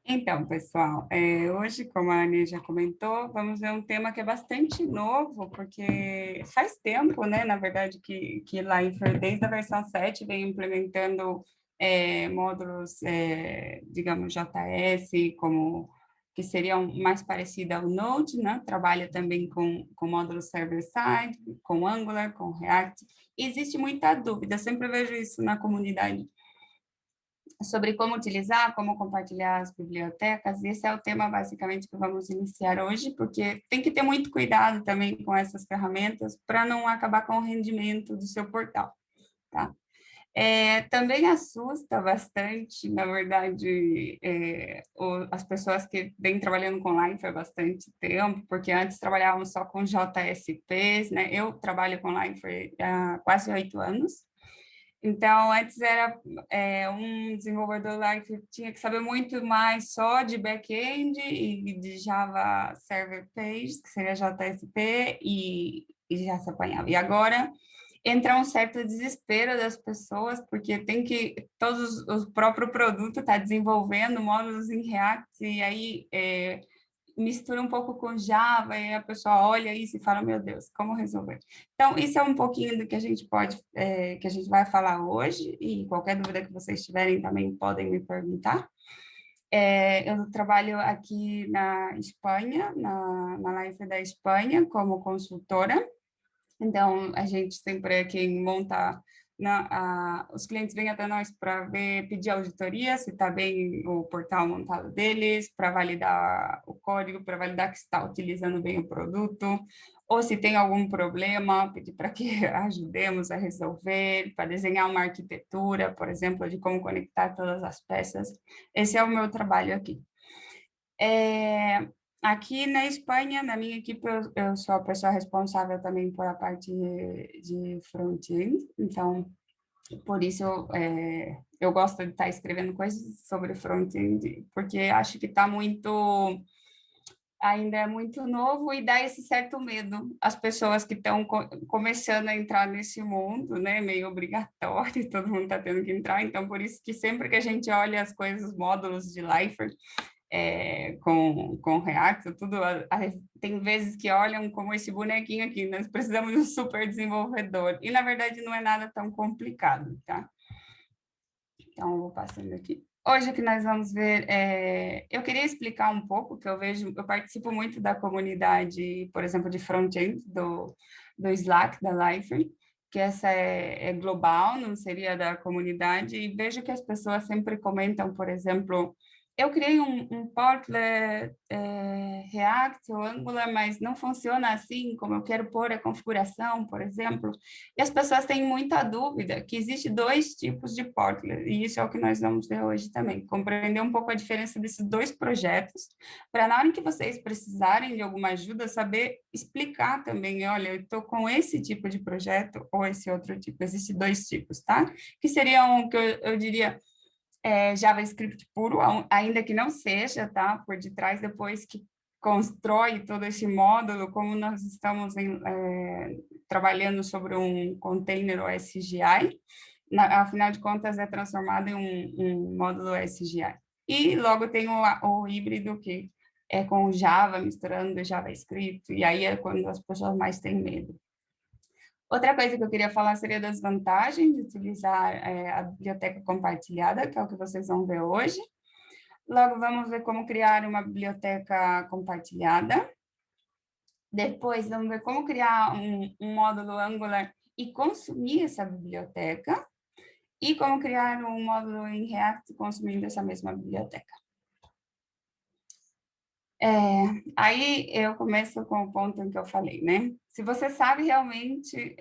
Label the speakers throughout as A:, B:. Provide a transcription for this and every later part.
A: Então, pessoal, hoje, como a Anny já comentou, vamos ver um tema que é bastante novo, porque faz tempo, né, na verdade, que Lifer, desde a versão 7, vem implementando módulos, digamos, JS, como que seriam mais parecidos ao Node, né, trabalha também com módulos server-side, com Angular, com React. Existe muita dúvida, sempre vejo isso na comunidade sobre como utilizar, como compartilhar as bibliotecas. Esse é o tema, basicamente, que vamos iniciar hoje, porque tem que ter muito cuidado também com essas ferramentas para não acabar com o rendimento do seu portal, tá? Também assusta bastante, na verdade, as pessoas que vêm trabalhando com Line há bastante tempo, porque antes trabalhavam só com JSPs, né? Eu trabalho com Line há quase 8 anos, então, antes era um desenvolvedor lá que tinha que saber muito mais só de back-end e de Java Server Page, que seria JSP, e já se apanhava. E agora entra um certo desespero das pessoas, porque tem que, o próprio produto está desenvolvendo módulos em React, e aí mistura um pouco com Java, e a pessoa olha isso e fala, meu Deus, como resolver? Então, isso é um pouquinho do que a gente que a gente vai falar hoje, e qualquer dúvida que vocês tiverem também podem me perguntar. Eu trabalho aqui na Espanha, na Life da Espanha, como consultora. Então, a gente sempre é quem monta, os clientes vêm até nós para ver, pedir auditoria, se está bem o portal montado deles, para validar o código, para validar que está utilizando bem o produto, ou se tem algum problema, pedir para que ajudemos a resolver, para desenhar uma arquitetura, por exemplo, de como conectar todas as peças. Esse é o meu trabalho aqui. Aqui na Espanha, na minha equipe, eu sou a pessoa responsável também por a parte de front-end, então, por isso, eu gosto de estar escrevendo coisas sobre front-end, porque acho que está ainda é muito novo e dá esse certo medo às pessoas que estão começando a entrar nesse mundo, né, meio obrigatório, todo mundo está tendo que entrar, então, por isso que sempre que a gente olha as coisas, módulos de Lifer, com React, tudo, tem vezes que olham como esse bonequinho aqui, nós precisamos de um super desenvolvedor, e na verdade não é nada tão complicado, tá? Então, eu vou passando aqui. Hoje o que nós vamos ver eu queria explicar um pouco, que eu participo muito da comunidade, por exemplo, de front-end do Slack, da Life, que essa é global, não seria da comunidade, e vejo que as pessoas sempre comentam, por exemplo, eu criei um Portlet React ou Angular, mas não funciona assim como eu quero pôr a configuração, por exemplo. E as pessoas têm muita dúvida que existe dois tipos de Portlet, e isso é o que nós vamos ver hoje também. Compreender um pouco a diferença desses dois projetos, para na hora que vocês precisarem de alguma ajuda, saber explicar também, olha, eu estou com esse tipo de projeto ou esse outro tipo, existem dois tipos, tá? Que seriam, que eu diria, JavaScript puro, ainda que não seja, tá? Por detrás, depois que constrói todo esse módulo, como nós estamos trabalhando sobre um container OSGI, afinal de contas é transformado em um módulo SGI. E logo tem o híbrido, que é com Java, misturando JavaScript, e aí é quando as pessoas mais têm medo. Outra coisa que eu queria falar seria das vantagens de utilizar a biblioteca compartilhada, que é o que vocês vão ver hoje. Logo, vamos ver como criar uma biblioteca compartilhada. Depois, vamos ver como criar um módulo Angular e consumir essa biblioteca. E como criar um módulo em React consumindo essa mesma biblioteca. Aí eu começo com o ponto em que eu falei, né? Se você sabe realmente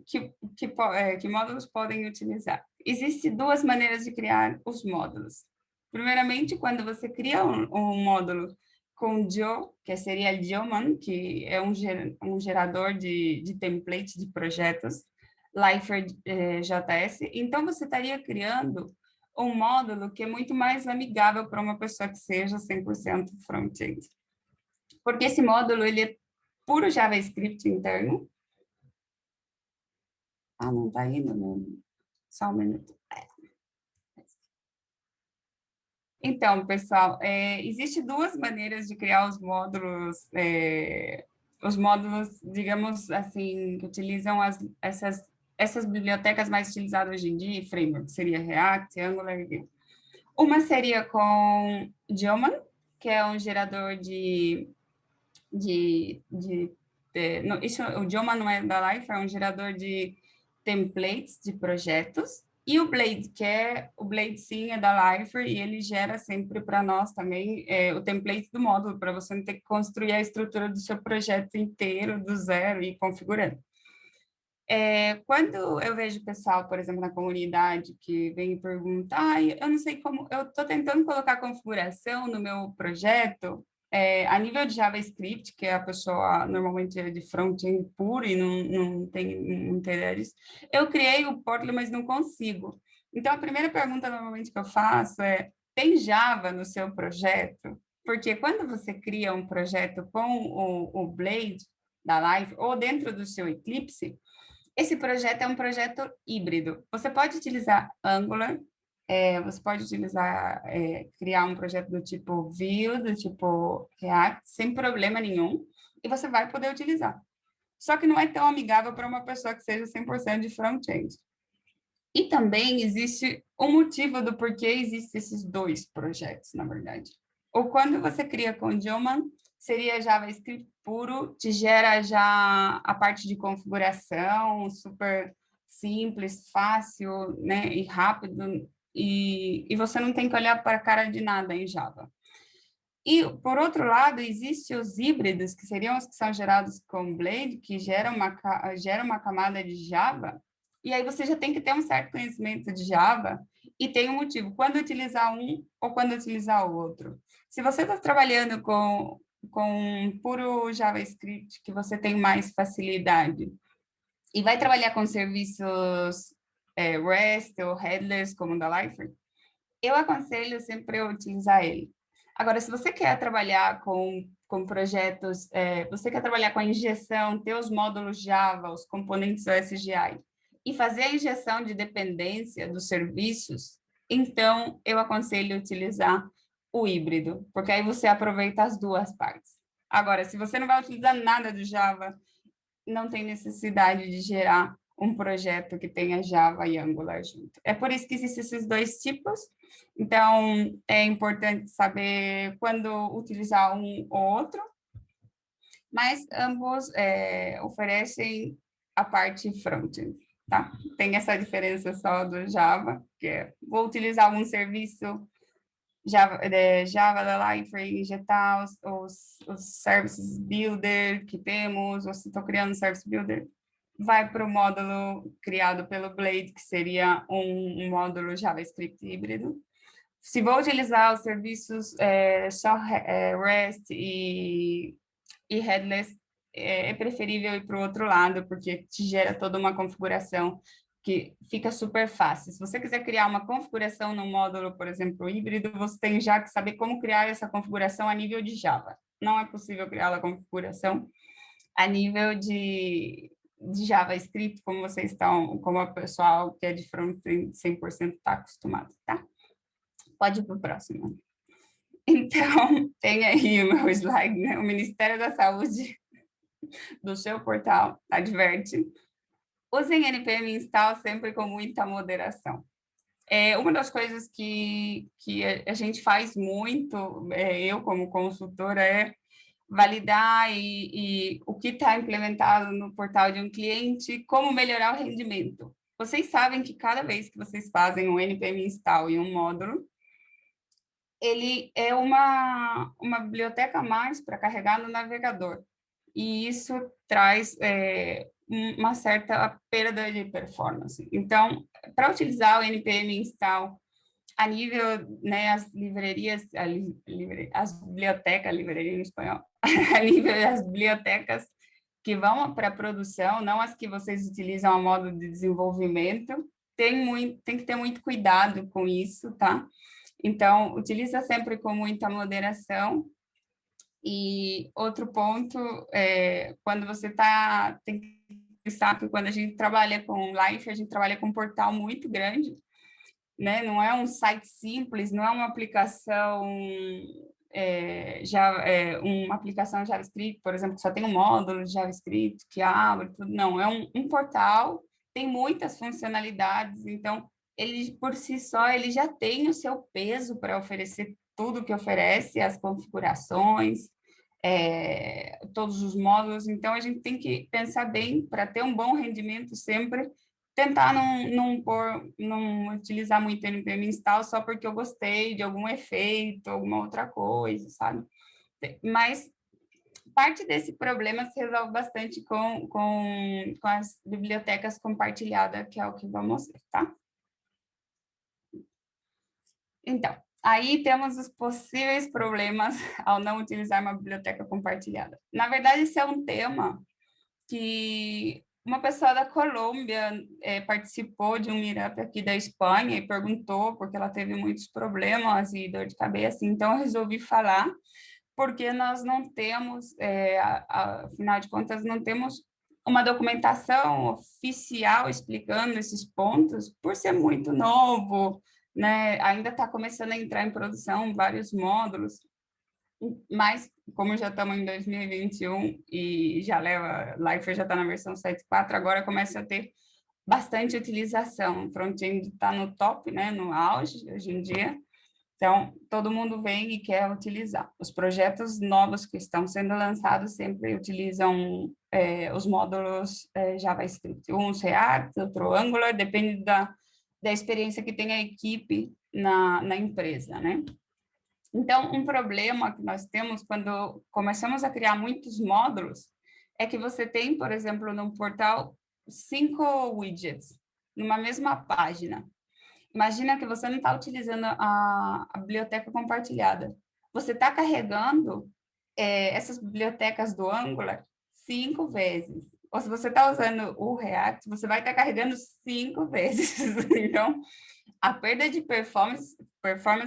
A: que módulos podem utilizar. Existem duas maneiras de criar os módulos. Primeiramente, quando você cria um módulo com Jo, que seria Geoman, que é um gerador de template de projetos, Lifer JS, então você estaria criando um módulo que é muito mais amigável para uma pessoa que seja 100% front-end. Porque esse módulo, ele é puro JavaScript interno. Ah, não está indo, não. Só um minuto. Então, pessoal, existe duas maneiras de criar os módulos, digamos assim, que utilizam essas bibliotecas mais utilizadas hoje em dia, framework, seria React, Angular e Vue. Uma seria com Geoman, que é um gerador não, o Geoman não é da Life, é um gerador de templates de projetos. E o Blade, o Blade sim é da Lifer e ele gera sempre para nós também o template do módulo, para você não ter que construir a estrutura do seu projeto inteiro do zero e configurando. Quando eu vejo pessoal, por exemplo, na comunidade, que vem e pergunta, eu não sei como, eu estou tentando colocar configuração no meu projeto, a nível de JavaScript, que a pessoa normalmente é de front-end puro e não tem muita ideia disso, eu criei o Portland, mas não consigo. Então, a primeira pergunta normalmente que eu faço é, tem Java no seu projeto? Porque quando você cria um projeto com o Blade da Live ou dentro do seu Eclipse, esse projeto é um projeto híbrido. Você pode utilizar Angular, você pode utilizar, criar um projeto do tipo Vue, do tipo React, sem problema nenhum, e você vai poder utilizar. Só que não é tão amigável para uma pessoa que seja 100% de front-end. E também existe um motivo do porquê existem esses dois projetos, na verdade. Ou quando você cria com o Geoman, seria JavaScript puro, te gera já a parte de configuração super simples, fácil, né, e rápido, e você não tem que olhar para a cara de nada em Java. E, por outro lado, existem os híbridos, que seriam os que são gerados com Blade, que gera uma camada de Java, e aí você já tem que ter um certo conhecimento de Java, e tem um motivo, quando utilizar um ou quando utilizar o outro. Se você está trabalhando com puro JavaScript, que você tem mais facilidade, e vai trabalhar com serviços REST ou headless, como o da Lifer, eu aconselho sempre a utilizar ele. Agora, se você quer trabalhar com projetos, você quer trabalhar com a injeção, ter os módulos Java, os componentes OSGI, e fazer a injeção de dependência dos serviços, então eu aconselho utilizar o híbrido, porque aí você aproveita as duas partes. Agora, se você não vai utilizar nada do Java, não tem necessidade de gerar um projeto que tenha Java e Angular junto. É por isso que existem esses dois tipos. Então, é importante saber quando utilizar um ou outro, mas ambos oferecem a parte front-end, tá? Tem essa diferença só do Java, que é, vou utilizar algum serviço Java da Liferay, injetar os services builder que temos, ou se estou criando um service builder, vai para o módulo criado pelo Blade, que seria um módulo JavaScript híbrido. Se vou utilizar os serviços só REST e headless, é preferível ir para o outro lado, porque te gera toda uma configuração que fica super fácil. Se você quiser criar uma configuração no módulo, por exemplo, híbrido, você tem já que saber como criar essa configuração a nível de Java. Não é possível criar a configuração a nível de JavaScript, como vocês estão, como o pessoal que é de front-end 100% está acostumado, tá? Pode ir para o próximo. Então, tem aí o meu slide, né? O Ministério da Saúde do seu portal adverte: usem npm install sempre com muita moderação. Uma das coisas que a gente faz muito, eu como consultora, é validar e o que está implementado no portal de um cliente, como melhorar o rendimento. Vocês sabem que cada vez que vocês fazem um npm install em um módulo, ele é uma biblioteca a mais para carregar no navegador. E isso traz uma certa perda de performance. Então, para utilizar o npm install a nível, né, as livrarias, as bibliotecas, livraria em espanhol, a nível das bibliotecas que vão para a produção, não as que vocês utilizam a modo de desenvolvimento, tem que ter muito cuidado com isso, tá? Então, utiliza sempre com muita moderação. E outro ponto, quando você tem que pensar que quando a gente trabalha com Life, a gente trabalha com um portal muito grande, né? Não é um site simples, não é uma aplicação já uma aplicação JavaScript, por exemplo, que só tem um módulo de JavaScript que abre, tudo. Não, é um portal, tem muitas funcionalidades, então ele por si só ele já tem o seu peso para oferecer tudo que oferece, as configurações, todos os módulos, então a gente tem que pensar bem para ter um bom rendimento sempre, tentar não utilizar muito npm install só porque eu gostei de algum efeito, alguma outra coisa, sabe? Mas parte desse problema se resolve bastante com as bibliotecas compartilhadas, que é o que vamos ver, tá? Então, aí temos os possíveis problemas ao não utilizar uma biblioteca compartilhada. Na verdade, esse é um tema que uma pessoa da Colômbia participou de um meetup aqui da Espanha e perguntou porque ela teve muitos problemas e dor de cabeça, então eu resolvi falar, porque nós não temos, afinal de contas, não temos uma documentação oficial explicando esses pontos, por ser muito novo, né? Ainda está começando a entrar em produção vários módulos, mas como já estamos em 2021 e já leva, Lifer já está na versão 7.4, agora começa a ter bastante utilização. O front-end está no top, né, no auge hoje em dia, então todo mundo vem e quer utilizar. Os projetos novos que estão sendo lançados sempre utilizam os módulos JavaScript, uns React, outro Angular, depende da experiência que tem a equipe na empresa, né? Então, um problema que nós temos quando começamos a criar muitos módulos é que você tem, por exemplo, no portal, 5 widgets numa mesma página. Imagina que você não está utilizando a biblioteca compartilhada. Você está carregando essas bibliotecas do Angular 5 vezes. Ou se você está usando o React, você vai estar carregando 5 vezes. Então, a perda de performance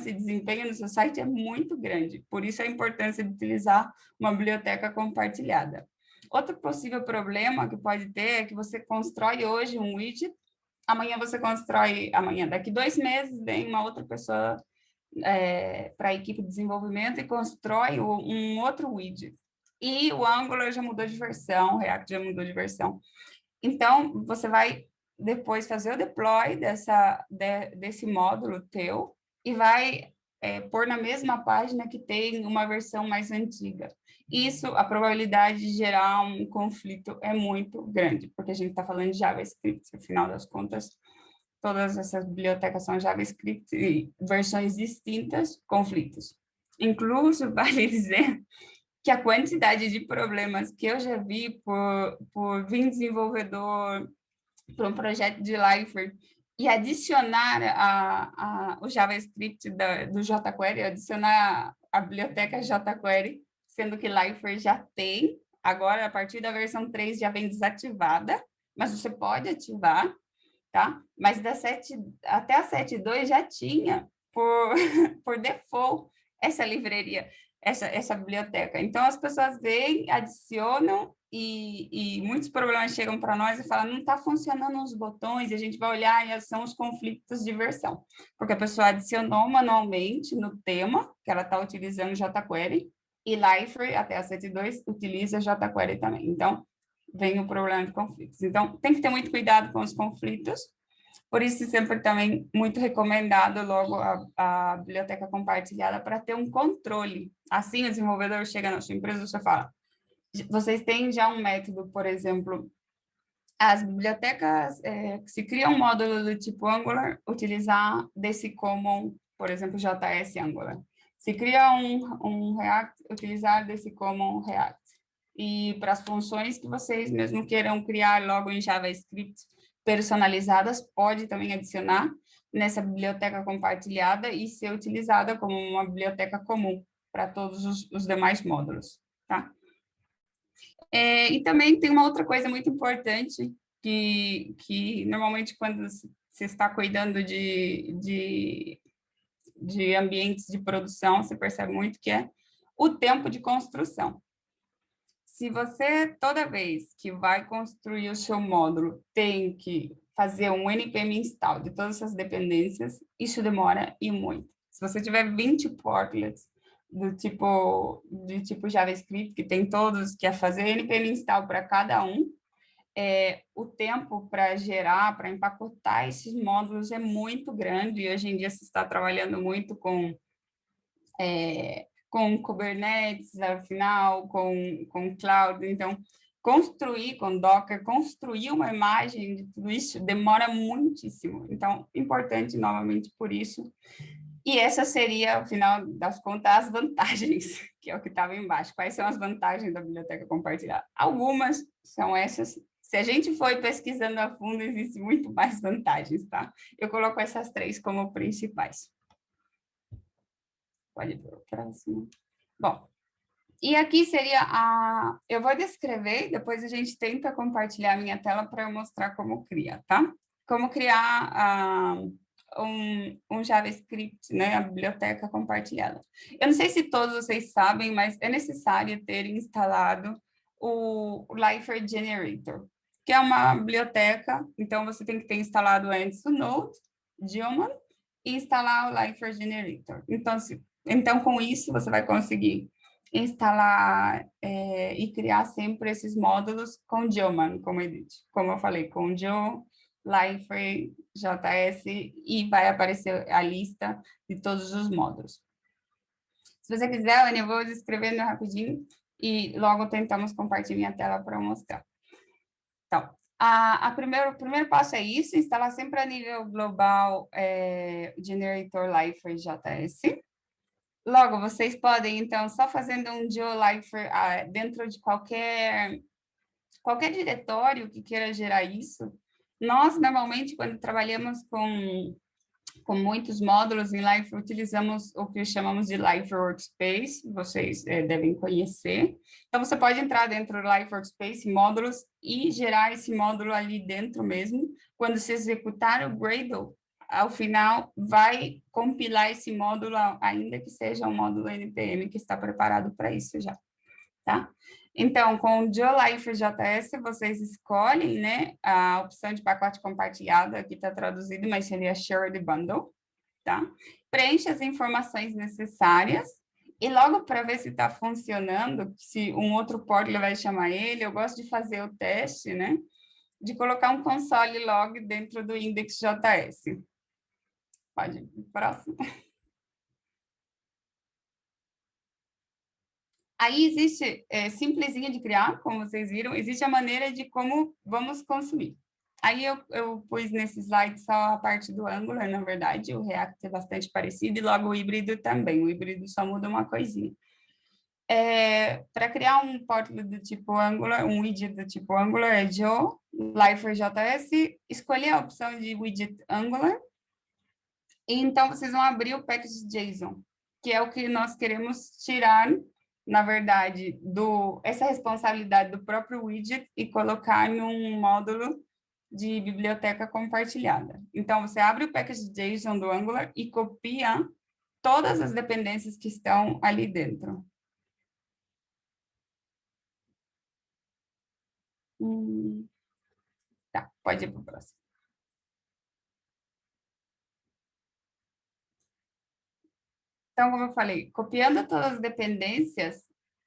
A: e desempenho no seu site é muito grande. Por isso a importância de utilizar uma biblioteca compartilhada. Outro possível problema que pode ter é que você constrói hoje um widget, daqui 2 meses, vem uma outra pessoa para a equipe de desenvolvimento e constrói um outro widget. E o Angular já mudou de versão, o React já mudou de versão. Então, você vai depois fazer o deploy desse módulo teu e vai pôr na mesma página que tem uma versão mais antiga. Isso, a probabilidade de gerar um conflito é muito grande, porque a gente está falando de JavaScript, afinal das contas, todas essas bibliotecas são JavaScript e versões distintas, conflitos. Incluso, vale dizer que a quantidade de problemas que eu já vi por vir desenvolvedor para um projeto de Lifer e adicionar o JavaScript do jQuery, adicionar a biblioteca jQuery, sendo que Lifer já tem, agora a partir da versão 3 já vem desativada, mas você pode ativar, tá? Mas até a 7.2 já tinha, por default, essa livraria, essa biblioteca. Então, as pessoas vêm, adicionam, e muitos problemas chegam para nós e falam, não está funcionando os botões, e a gente vai olhar e são os conflitos de versão. Porque a pessoa adicionou manualmente no tema, que ela está utilizando jQuery, e Lifer, até a 7.2, utiliza jQuery também. Então, vem o problema de conflitos. Então, tem que ter muito cuidado com os conflitos, por isso sempre também muito recomendado logo a biblioteca compartilhada para ter um controle. Assim, o desenvolvedor chega na sua empresa e você fala, vocês têm já um método, por exemplo, as bibliotecas, se cria um módulo do tipo Angular, utilizar desse common, por exemplo, JS Angular. Se cria um React, utilizar desse common React. E para as funções que vocês mesmo queiram criar logo em JavaScript personalizadas, pode também adicionar nessa biblioteca compartilhada e ser utilizada como uma biblioteca comum para todos os demais módulos, tá? E também tem uma outra coisa muito importante que normalmente quando você está cuidando de ambientes de produção, você percebe muito que é o tempo de construção. Se você, toda vez que vai construir o seu módulo, tem que fazer um npm install de todas essas dependências, isso demora e muito. Se você tiver 20 portlets de tipo JavaScript, que tem todos, que é fazer npm install para cada um, o tempo para gerar, para empacotar esses módulos é muito grande, e hoje em dia se está trabalhando muito com Kubernetes, afinal, com Cloud, então, construir com Docker, construir uma imagem de tudo isso demora muitíssimo, então, importante novamente por isso, e essa seria, ao final das contas, as vantagens, que é o que estava embaixo. Quais são as vantagens da biblioteca compartilhada? Algumas são essas. Se a gente for pesquisando a fundo, existem muito mais vantagens, tá? Eu coloco essas três como principais. Pode ir para o próximo. Bom, e aqui seria a... Eu vou descrever, depois a gente tenta compartilhar a minha tela para eu mostrar como cria, tá? Como criar um JavaScript, né? A biblioteca compartilhada. Eu não sei se todos vocês sabem, mas é necessário ter instalado o Lifer Generator, que é uma biblioteca, então você tem que ter instalado antes o Node, Daemon, e instalar o Lifer Generator. Então, com isso, você vai conseguir instalar e criar sempre esses módulos com Daemon, como eu falei, com Joe, Lifer, JS, e vai aparecer a lista de todos os módulos. Se você quiser, Anny, eu vou escrevendo rapidinho e logo tentamos compartilhar minha tela para mostrar. Então, o primeiro passo é isso, instalar sempre a nível global Generator Lifer JS. Logo, vocês podem, então, só fazendo um GeoLifer dentro de qualquer diretório que queira gerar isso. Nós, normalmente, quando trabalhamos com muitos módulos em Lifer, utilizamos o que chamamos de Lifer Workspace, vocês devem conhecer. Então, você pode entrar dentro do Lifer Workspace, módulos, e gerar esse módulo ali dentro mesmo. Quando você executar o Gradle, ao final, vai compilar esse módulo, ainda que seja um módulo NPM que está preparado para isso já, tá? Então, com o GeoLifer JS, vocês escolhem, né, a opção de pacote compartilhado, aqui está traduzido, mas seria Shared Bundle, tá? Preenche as informações necessárias, e logo para ver se está funcionando, se um outro portal vai chamar ele, eu gosto de fazer o teste, né, de colocar um console log dentro do index.js. Pode ir para o próximo. Aí existe, simplesinha de criar, como vocês viram, existe a maneira de como vamos consumir. Aí eu pus nesse slide só a parte do Angular, na verdade, o React é bastante parecido, e logo o híbrido também, o híbrido só muda uma coisinha. Para criar um portlet do tipo Angular, um widget do tipo Angular, é Joe, Lifer.js, escolher a opção de widget Angular, e então vocês vão abrir o package.json, que é o que nós queremos tirar, na verdade, essa responsabilidade do próprio widget e colocar num módulo de biblioteca compartilhada. Então, você abre o package.json do Angular e copia todas as dependências que estão ali dentro. Tá, pode ir para o próximo. Então, como eu falei, copiando todas as dependências,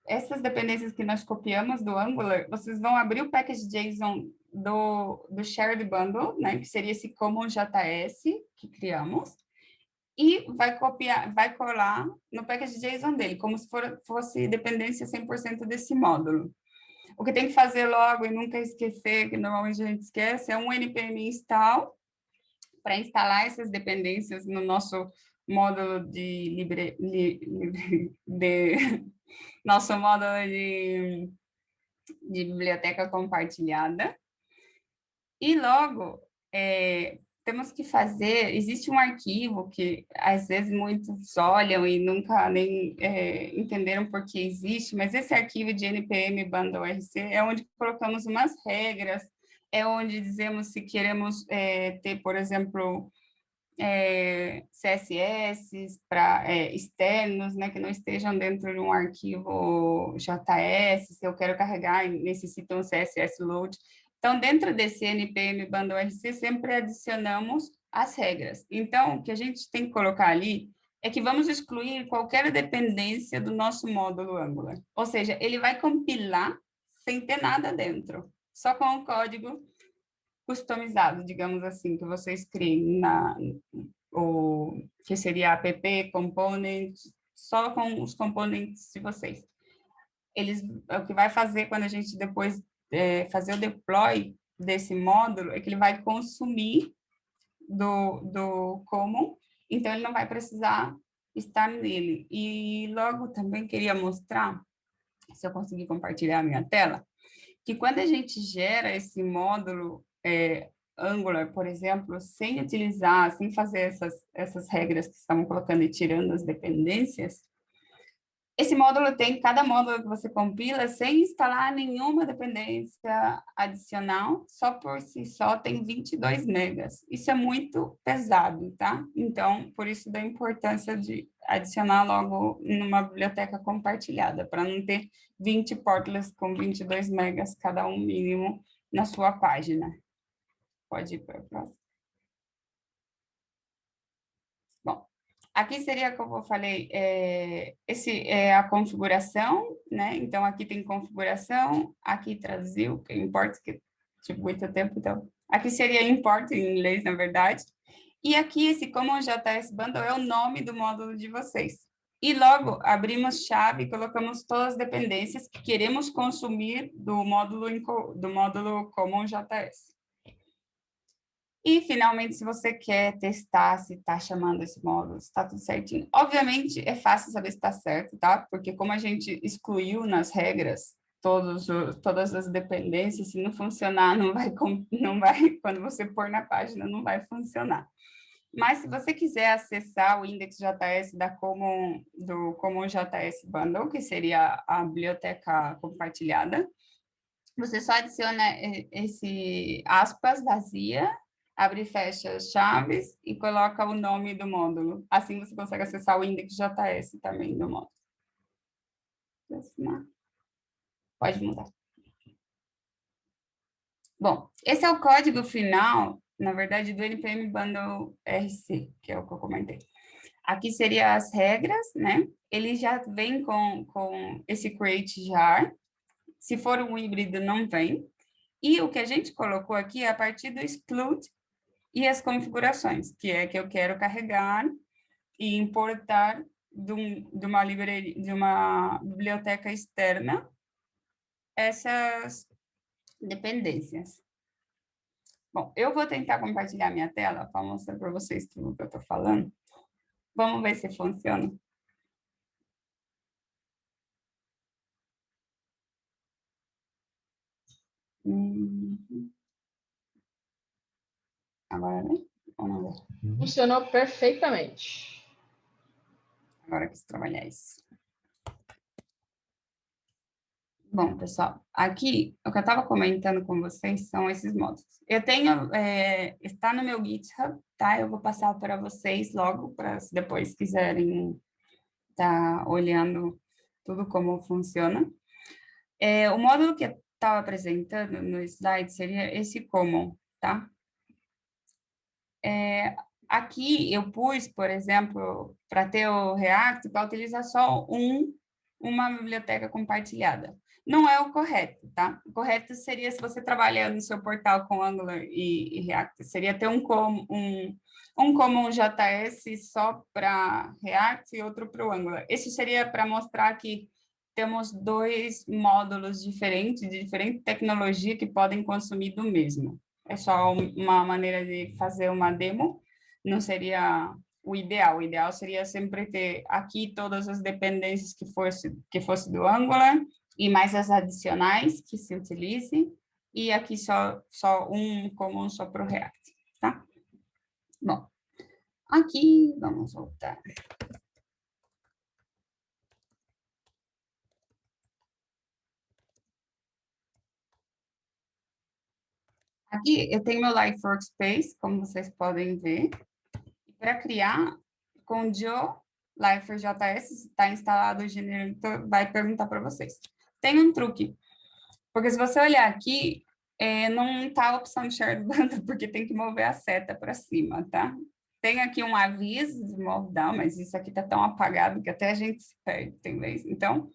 A: essas dependências que nós copiamos do Angular, vocês vão abrir o package.json do Shared Bundle, né, que seria esse common.js que criamos, e vai copiar, vai colar no package.json dele, como se fosse dependência 100% desse módulo. O que tem que fazer logo e nunca esquecer, que normalmente a gente esquece, é um npm install para instalar essas dependências no nosso módulo nosso módulo de biblioteca compartilhada. E logo, temos que fazer, existe um arquivo que às vezes muitos olham e nunca nem entenderam por que existe, mas esse arquivo de npm bundle rc é onde colocamos umas regras, é onde dizemos se queremos ter, por exemplo, CSS externos, né, que não estejam dentro de um arquivo JS, se eu quero carregar e necessito um CSS load. Então, dentro desse NPM Bundle RC, sempre adicionamos as regras. Então, o que a gente tem que colocar ali é que vamos excluir qualquer dependência do nosso módulo Angular. Ou seja, ele vai compilar sem ter nada dentro, só com o código customizado, digamos assim, que vocês criem o que seria app, component, só com os componentes de vocês. O que vai fazer quando a gente depois fazer o deploy desse módulo é que ele vai consumir do common, então ele não vai precisar estar nele. E logo também queria mostrar, se eu conseguir compartilhar a minha tela, que quando a gente gera esse módulo Angular, por exemplo, sem utilizar, sem fazer essas regras que estamos colocando e tirando as dependências, esse módulo tem, cada módulo que você compila, sem instalar nenhuma dependência adicional, só por si só tem 22 megas. Isso é muito pesado, tá? Então, por isso da importância de adicionar logo numa biblioteca compartilhada, para não ter 20 portlets com 22 megas cada um mínimo na sua página. Pode ir para a próxima. Bom, aqui seria, como eu falei, esse é a configuração, né? Então, aqui tem configuração, aqui traduziu, que importa, que tive muito tempo, então. Aqui seria import em inglês, na verdade. E aqui, esse Common JS Bundle é o nome do módulo de vocês. E logo, abrimos chave e colocamos todas as dependências que queremos consumir do módulo Common JS. E, finalmente, se você quer testar se está chamando esse módulo, se está tudo certinho. Obviamente, é fácil saber se está certo, tá? Porque como a gente excluiu nas regras todas as dependências, se não funcionar, não vai, quando você pôr na página, não vai funcionar. Mas, se você quiser acessar o index.js do Common JS Bundle, que seria a biblioteca compartilhada, você só adiciona esse aspas vazia, abre e fecha as chaves e coloca o nome do módulo. Assim você consegue acessar o index.js também do módulo. Pode mudar. Bom, esse é o código final, na verdade, do NPM Bundle RC, que é o que eu comentei. Aqui seria as regras, né? Ele já vem com esse create jar. Se for um híbrido, não vem. E o que a gente colocou aqui é a partir do exclude e as configurações, que é que eu quero carregar e importar de uma livraria, de uma biblioteca externa essas dependências. Bom, eu vou tentar compartilhar minha tela para mostrar para vocês tudo o que eu estou falando. Vamos ver se funciona. Agora, né? Ou não deu?
B: Funcionou perfeitamente.
A: Agora que trabalhar isso. Bom, pessoal, aqui o que eu estava comentando com vocês são esses módulos. Eu tenho, está no meu GitHub, tá? Eu vou passar para vocês logo, para se depois quiserem estar olhando tudo como funciona. O módulo que eu estava apresentando no slide seria esse common, tá? Aqui eu pus, por exemplo, para ter o React, para utilizar só uma biblioteca compartilhada. Não é o correto, tá? O correto seria, se você trabalhar no seu portal com Angular e React, seria ter um common JS só para React e outro para o Angular. Esse seria para mostrar que temos dois módulos diferentes, de diferente tecnologia, que podem consumir do mesmo. É só uma maneira de fazer uma demo, não seria o ideal. O ideal seria sempre ter aqui todas as dependências que fosse do Angular e mais as adicionais que se utilize, e aqui só um comum só para o React, tá? Bom, aqui, vamos voltar. Aqui eu tenho meu Live Workspace, como vocês podem ver. Para criar, com o Joe Lifer.js, está instalado o generator, vai perguntar para vocês. Tem um truque, porque se você olhar aqui, não está a opção de shared bundle, porque tem que mover a seta para cima, tá? Tem aqui um aviso de move down, mas isso aqui está tão apagado que até a gente se perde, tem vez. Então,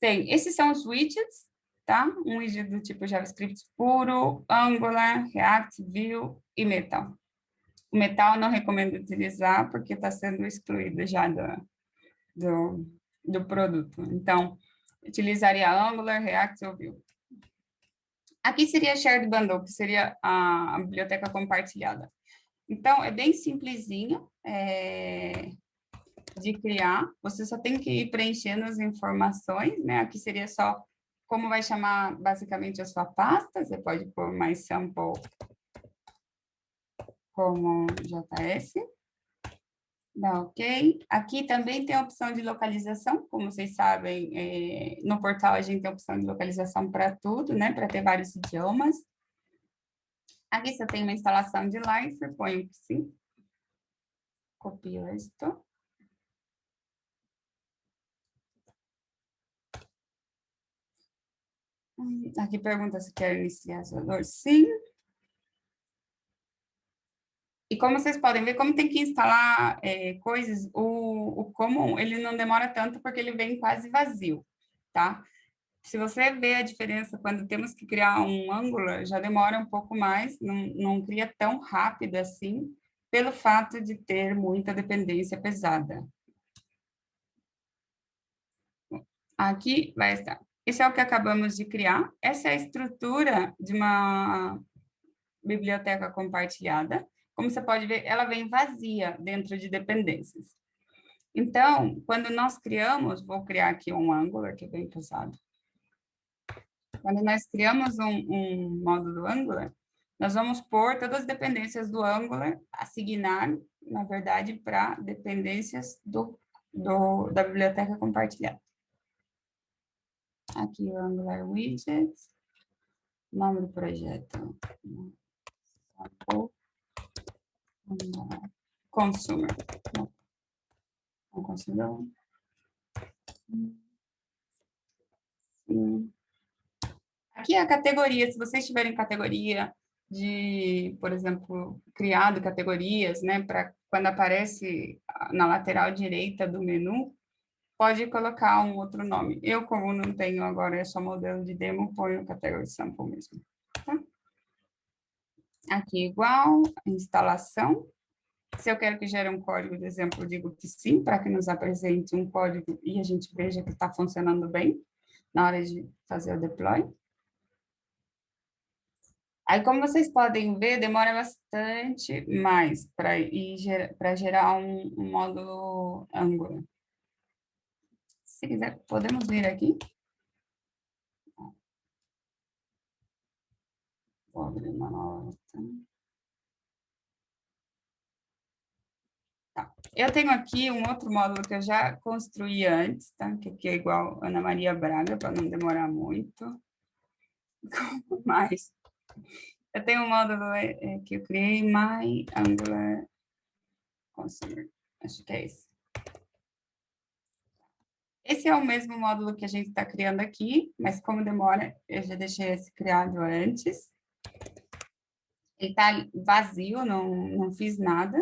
A: esses são os widgets, tá? Um widget do tipo JavaScript puro, Angular, React, Vue e Metal. O Metal eu não recomendo utilizar, porque está sendo excluído já do produto. Então, utilizaria Angular, React ou Vue. Aqui seria Shared Bundle, que seria a biblioteca compartilhada. Então, é bem simplesinho de criar. Você só tem que ir preenchendo as informações, né? Aqui seria só como vai chamar basicamente a sua pasta. Você pode pôr mais sample como JS. Dá ok. Aqui também tem a opção de localização, como vocês sabem, no portal a gente tem a opção de localização para tudo, né? Para ter vários idiomas. Aqui você tem uma instalação de Life, ponho que sim. Copio isto. Aqui pergunta se quer inicializador, sim. E como vocês podem ver, como tem que instalar coisas, o Common, ele não demora tanto porque ele vem quase vazio, tá? Se você vê a diferença quando temos que criar um Angular, já demora um pouco mais, não cria tão rápido assim, pelo fato de ter muita dependência pesada. Aqui vai estar. Esse é o que acabamos de criar. Essa é a estrutura de uma biblioteca compartilhada. Como você pode ver, ela vem vazia dentro de dependências. Então, quando nós criamos, vou criar aqui um Angular, que é bem pesado. Quando nós criamos um módulo Angular, nós vamos pôr todas as dependências do Angular, assignar, na verdade, para dependências da biblioteca compartilhada. Aqui o Angular Widgets, nome do projeto, Consumer. Consumidor. Aqui é a categoria, se vocês tiverem categoria de, por exemplo, criado categorias, né, para quando aparece na lateral direita do menu, pode colocar um outro nome. Eu, como não tenho agora, é só modelo de demo, ponho categoria sample mesmo. Tá? Aqui igual, instalação. Se eu quero que gere um código de exemplo, eu digo que sim, para que nos apresente um código e a gente veja que está funcionando bem na hora de fazer o deploy. Aí, como vocês podem ver, demora bastante mais para gerar um módulo Angular. Se quiser, podemos vir aqui. Vou abrir uma nova. Tá. Eu tenho aqui um outro módulo que eu já construí antes, tá? Que aqui é igual Ana Maria Braga, para não demorar muito. Mas eu tenho um módulo que eu criei, My Angular Consumer. Acho que é esse. Esse é o mesmo módulo que a gente está criando aqui, mas como demora, eu já deixei esse criado antes. Ele está vazio, não fiz nada.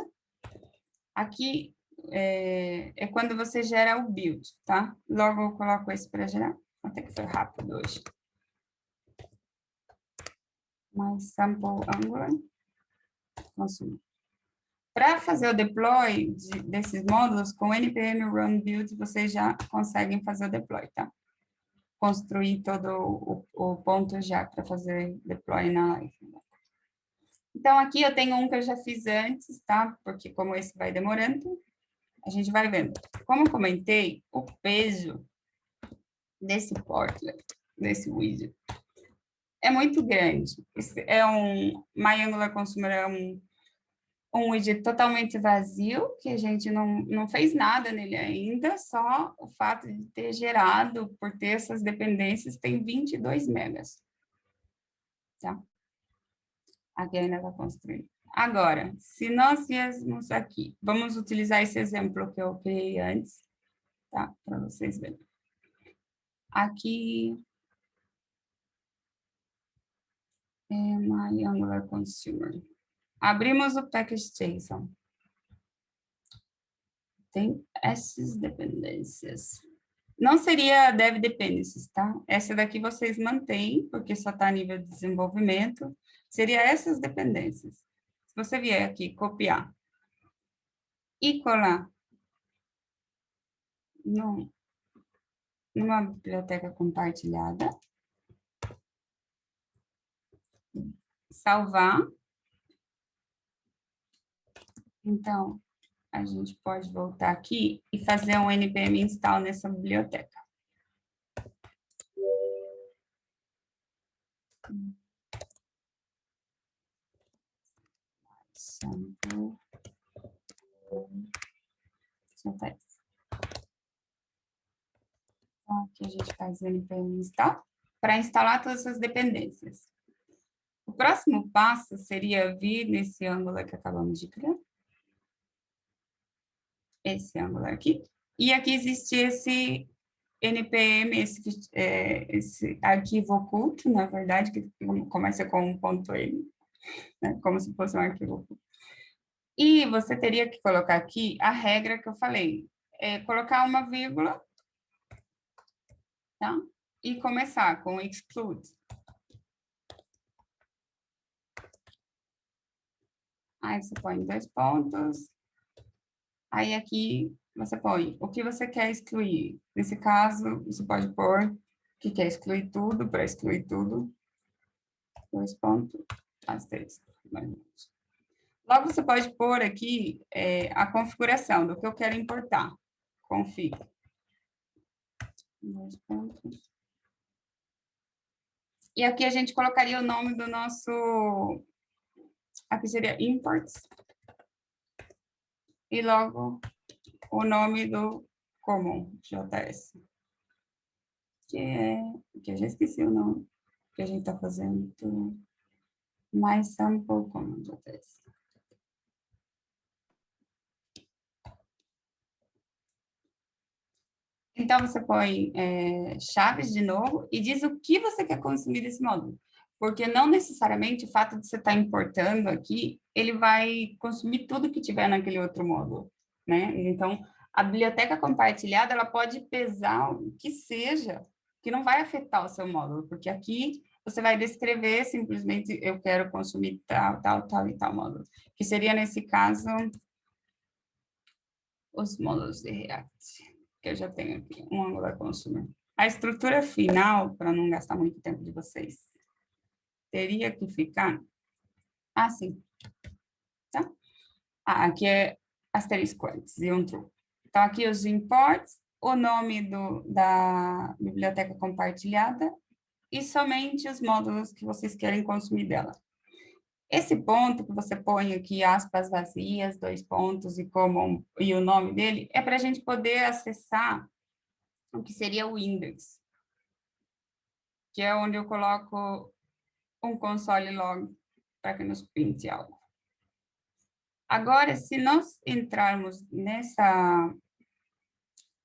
A: Aqui é quando você gera o build, tá? Logo eu coloco esse para gerar. Até que foi rápido hoje. Mais sample Angular. Consumo. Para fazer o deploy desses módulos, com npm run build, vocês já conseguem fazer o deploy, tá? Construir todo o ponto já para fazer deploy na live. Então, aqui eu tenho um que eu já fiz antes, tá? Porque como esse vai demorando, a gente vai vendo. Como eu comentei, o peso desse portlet, desse widget, é muito grande. É My Angular Consumer é um widget totalmente vazio, que a gente não fez nada nele ainda, só o fato de ter gerado, por ter essas dependências, tem 22 megas. Tá? Aqui ainda está construindo. Agora, se nós viéssemos aqui, vamos utilizar esse exemplo que eu criei antes, tá? Para vocês verem. Aqui, My Angular Consumer. Abrimos o package.json. Tem essas dependências. Não seria dev dependencies, tá? Essa daqui vocês mantêm, porque só está a nível de desenvolvimento. Seria essas dependências. Se você vier aqui, copiar e colar numa biblioteca compartilhada, salvar. Então, a gente pode voltar aqui e fazer um npm install nessa biblioteca. Sample. Então, aqui a gente faz o npm install para instalar todas essas dependências. O próximo passo seria vir nesse Angular que acabamos de criar. Esse Angular aqui. E aqui existe esse npm, esse arquivo oculto, na verdade, que começa com um ponto .n, né, como se fosse um arquivo oculto. E você teria que colocar aqui a regra que eu falei, colocar uma vírgula, tá? E começar com exclude. Aí você põe 2 pontos. Aí aqui você põe o que você quer excluir. Nesse caso, você pode pôr que quer excluir tudo, para excluir tudo. 2 pontos, asterisco. Logo, você pode pôr aqui a configuração do que eu quero importar. Config. 2 pontos. E aqui a gente colocaria o nome do nosso... Aqui seria imports. E logo o nome do common, JS. Que eu já esqueci o nome que a gente está fazendo. Mais sample common JS. Então, você põe chaves de novo e diz o que você quer consumir desse módulo. Porque não necessariamente o fato de você estar importando aqui, ele vai consumir tudo que tiver naquele outro módulo, né? Então, a biblioteca compartilhada, ela pode pesar o que seja, que não vai afetar o seu módulo, porque aqui você vai descrever simplesmente, eu quero consumir tal, tal, tal e tal módulo. Que seria, nesse caso, os módulos de React. Que eu já tenho aqui, um Angular Consumer. A estrutura final, para não gastar muito tempo de vocês, teria que ficar assim, tá? Aqui é asterisco antes e um true. Então, aqui os imports, o nome da biblioteca compartilhada e somente os módulos que vocês querem consumir dela. Esse ponto que você põe aqui, aspas vazias, 2 pontos e o nome dele, é para a gente poder acessar o que seria o index, que é onde eu coloco um console log para que nos printe algo. Agora, se nós entrarmos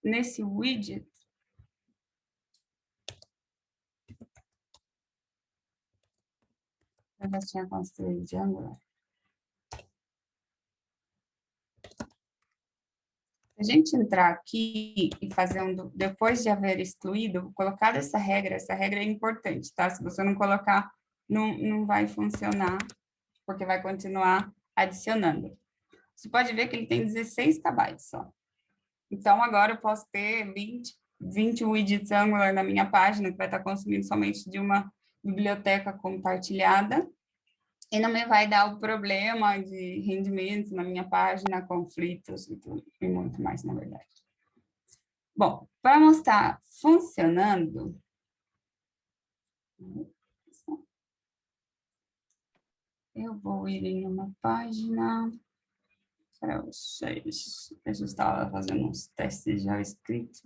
A: nesse widget, eu já tinha construído de Angular. Se a gente entrar aqui e fazer depois de haver excluído, colocar essa regra é importante, tá? Se você não colocar, não vai funcionar, porque vai continuar adicionando. Você pode ver que ele tem 16 KB só. Então, agora eu posso ter 20 widgets Angular na minha página, que vai estar consumindo somente de uma biblioteca compartilhada, e não me vai dar o problema de rendimento na minha página, conflitos e tudo, e muito mais, na verdade. Bom, para mostrar funcionando, eu vou ir em uma página para vocês. Eu estava fazendo uns testes de JavaScript.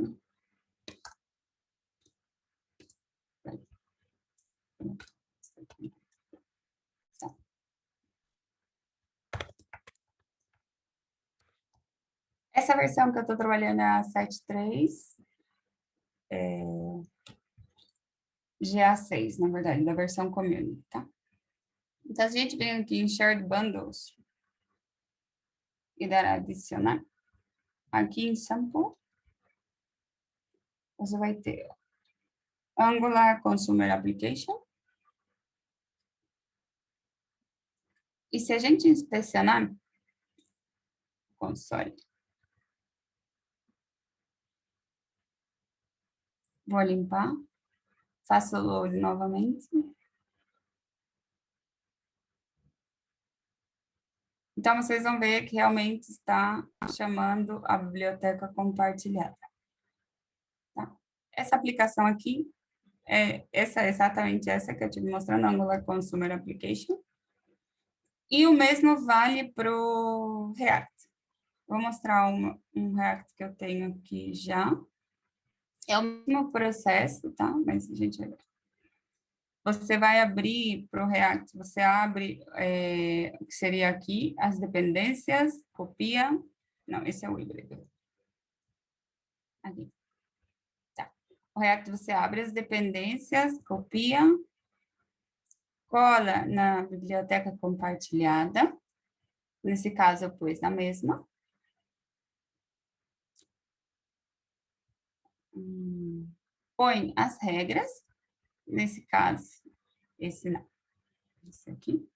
A: Essa versão que eu estou trabalhando é a 7.3, GA6, na verdade, da versão community, tá? Então, se a gente vem aqui em Shared Bundles e dar adicionar, aqui em Sample, você vai ter Angular Consumer Application. E se a gente inspecionar o console, vou limpar, faço o load novamente. Então, vocês vão ver que realmente está chamando a biblioteca compartilhada. Tá? Essa aplicação aqui, exatamente essa que eu estive mostrando, Angular Consumer Application. E o mesmo vale para o React. Vou mostrar um React que eu tenho aqui já. É o mesmo processo, tá? Mas a gente vai ver. Você vai abrir para o React, você abre o que seria aqui, as dependências, copia. Não, esse é o híbrido. Aqui. Tá. O React você abre as dependências, copia, cola na biblioteca compartilhada. Nesse caso, eu pus na mesma. Põe as regras. Nesse caso, esse não. Esse aqui.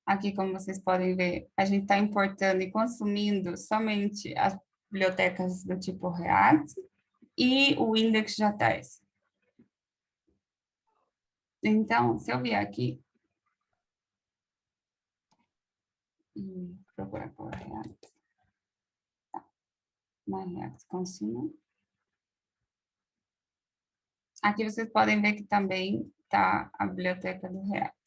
A: Aqui, como vocês podem ver, a gente está importando e consumindo somente as bibliotecas do tipo React e o index.js. Então, se eu vier aqui e procurar por React, tá. My React Consumer. Aqui vocês podem ver que também está a biblioteca do React,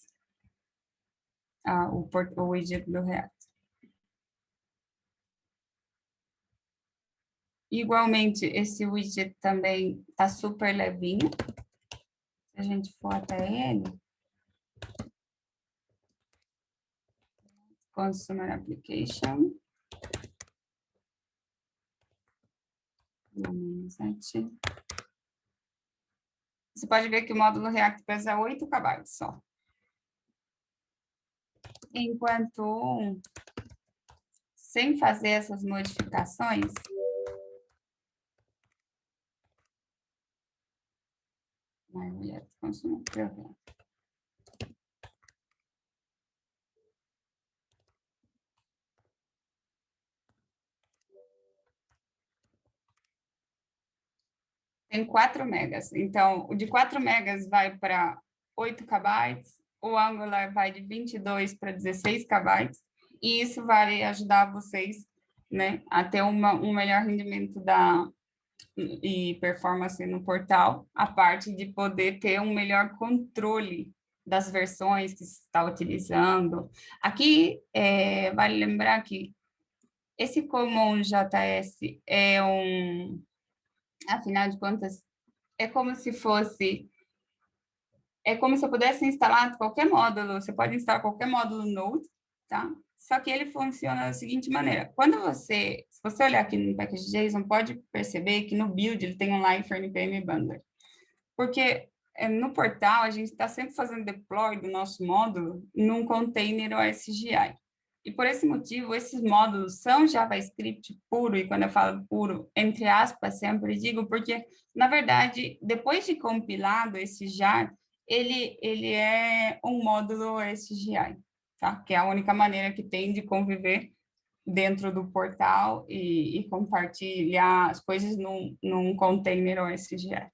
A: o widget do React. Igualmente, esse widget também está super levinho. Se a gente for até ele, Consumer Application, 7. Você pode ver que o módulo React pesa 8 KB só. Enquanto, sem fazer essas modificações, tem 4 megas. Então, o de 4 megas vai para 8 KB, o Angular vai de 22 para 16 KB, e isso vai ajudar vocês, né, a ter um melhor rendimento e performance no portal, a parte de poder ter um melhor controle das versões que você está utilizando. Aqui, vale lembrar que esse Common JS afinal de contas, é como se eu pudesse instalar qualquer módulo, você pode instalar qualquer módulo Node, tá? Só que ele funciona da seguinte maneira, se você olhar aqui no package.json, pode perceber que no build ele tem um line for npm bundler, porque no portal a gente está sempre fazendo deploy do nosso módulo num container OSGI. E por esse motivo, esses módulos são JavaScript puro, e quando eu falo puro, entre aspas, sempre digo, porque, na verdade, depois de compilado esse jar, ele é um módulo OSGI, tá? Que é a única maneira que tem de conviver dentro do portal e compartilhar as coisas num container OSGI.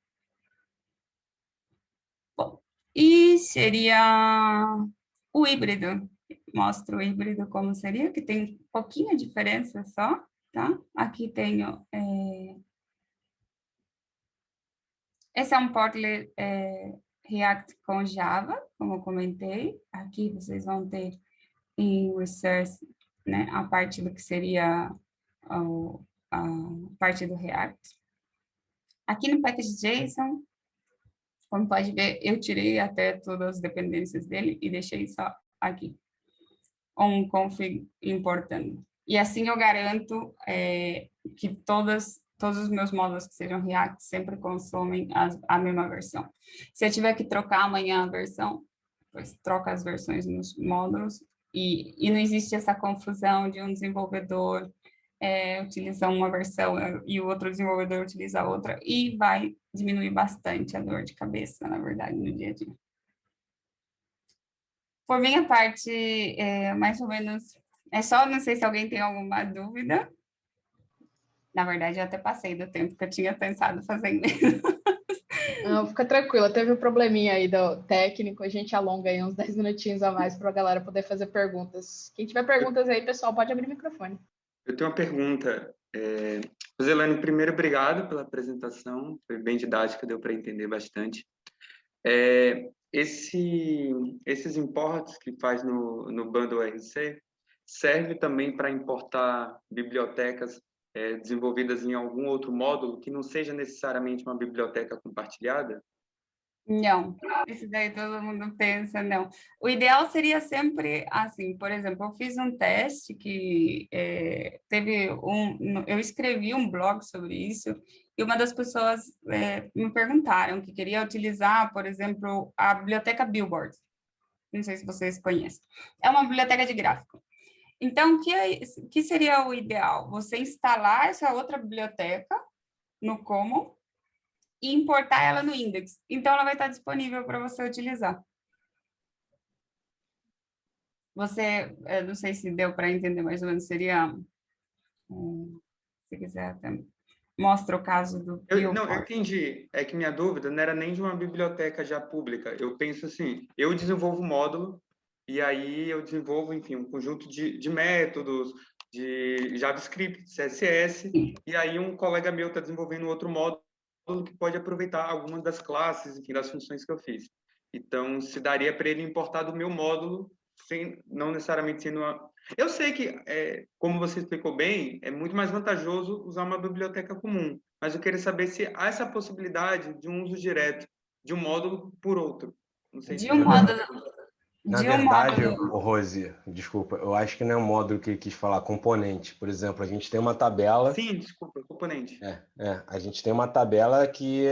A: Bom, e seria o híbrido. Mostro o híbrido como seria, que tem pouquinha diferença só, tá? Aqui tenho... esse é um Portlet React com Java, como eu comentei. Aqui vocês vão ter em Resource, né, a parte do que seria a parte do React. Aqui no package.json, como pode ver, eu tirei até todas as dependências dele e deixei só aqui um config importando. E assim eu garanto que todos os meus módulos que sejam React sempre consomem a mesma versão. Se eu tiver que trocar amanhã a versão, depois troca as versões nos módulos, e não existe essa confusão de um desenvolvedor utiliza uma versão e o outro desenvolvedor utiliza outra, e vai diminuir bastante a dor de cabeça, na verdade, no dia a dia. Por minha parte, mais ou menos, só, não sei se alguém tem alguma dúvida. Na verdade, eu até passei do tempo que eu tinha pensado fazer mesmo.
B: Não, fica tranquila, teve um probleminha aí do técnico, a gente alonga aí uns 10 minutinhos a mais para a galera poder fazer perguntas. Quem tiver perguntas aí, pessoal, pode abrir o microfone.
C: Eu tenho uma pergunta. Roselane, primeiro, obrigado pela apresentação, foi bem didática, deu para entender bastante. Esses imports que faz no bundle RC serve também para importar bibliotecas desenvolvidas em algum outro módulo que não seja necessariamente uma biblioteca compartilhada?
A: Não, isso daí todo mundo pensa, não. O ideal seria sempre assim, por exemplo, eu fiz um teste que eu escrevi um blog sobre isso, e uma das pessoas me perguntaram que queria utilizar, por exemplo, a biblioteca Billboard. Não sei se vocês conhecem. É uma biblioteca de gráfico. Então, o que seria o ideal? Você instalar essa outra biblioteca no Common e importar ela no Index. Então, ela vai estar disponível para você utilizar. Não sei se deu para entender mais ou menos, seria... se quiser, até mostra o caso do...
C: Eu entendi. É que minha dúvida não era nem de uma biblioteca já pública. Eu penso assim, eu desenvolvo um módulo, e aí eu desenvolvo, enfim, um conjunto de métodos, de JavaScript, CSS, e aí um colega meu está desenvolvendo outro módulo que pode aproveitar algumas das classes, enfim, das funções que eu fiz. Então, se daria para ele importar do meu módulo, não necessariamente sendo uma... Eu sei que, como você explicou bem, é muito mais vantajoso usar uma biblioteca comum, mas eu queria saber se há essa possibilidade de um uso direto de um módulo por outro. Não sei se...
D: Na verdade, Rose, desculpa, eu acho que não é um módulo que quis falar, componente. Por exemplo, a gente tem uma tabela...
C: Sim, desculpa, componente.
D: A gente tem uma tabela que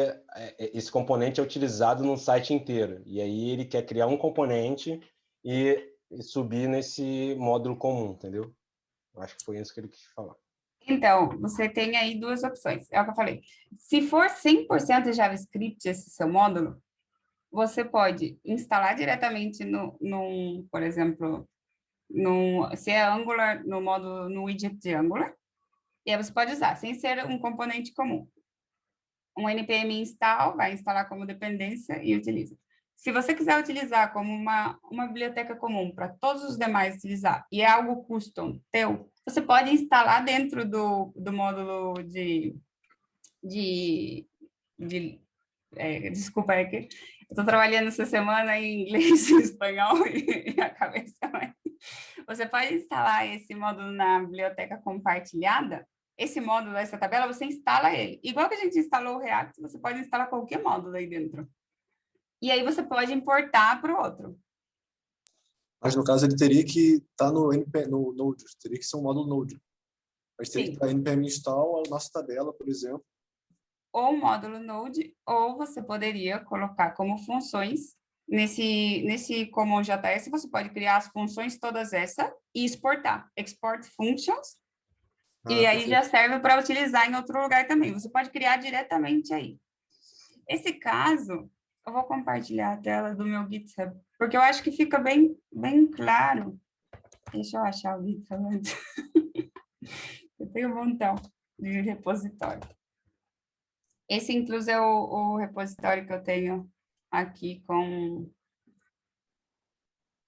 D: esse componente é utilizado no site inteiro. E aí ele quer criar um componente e subir nesse módulo comum, entendeu? Eu acho que foi isso que ele quis falar.
A: Então, você tem aí duas opções. É o que eu falei. Se for 100% JavaScript esse seu módulo, você pode instalar diretamente por exemplo, se é Angular, no módulo, no widget de Angular, e aí você pode usar, sem ser um componente comum. Um npm install, vai instalar como dependência e utiliza. Se você quiser utilizar como uma biblioteca comum para todos os demais utilizar, e é algo custom teu, você pode instalar dentro do módulo desculpa, é que eu estou trabalhando essa semana em inglês e espanhol e a cabeça vai. Você pode instalar esse módulo na biblioteca compartilhada, esse módulo, essa tabela, você instala ele. Igual que a gente instalou o React, você pode instalar qualquer módulo aí dentro. E aí você pode importar para o outro.
E: Mas no caso ele teria que estar no Node, teria que ser um módulo Node. Mas teria que estar npm install a nossa tabela, por exemplo.
A: Ou um módulo Node, ou você poderia colocar como funções, nesse Common JS, você pode criar as funções todas essas e exportar. Export functions, e aí já serve para utilizar em outro lugar também. Você pode criar diretamente aí. Esse caso, eu vou compartilhar a tela do meu GitHub, porque eu acho que fica bem, bem claro. Deixa eu achar o GitHub antes. Eu tenho um montão de repositório. Esse, inclusive, é o repositório que eu tenho aqui com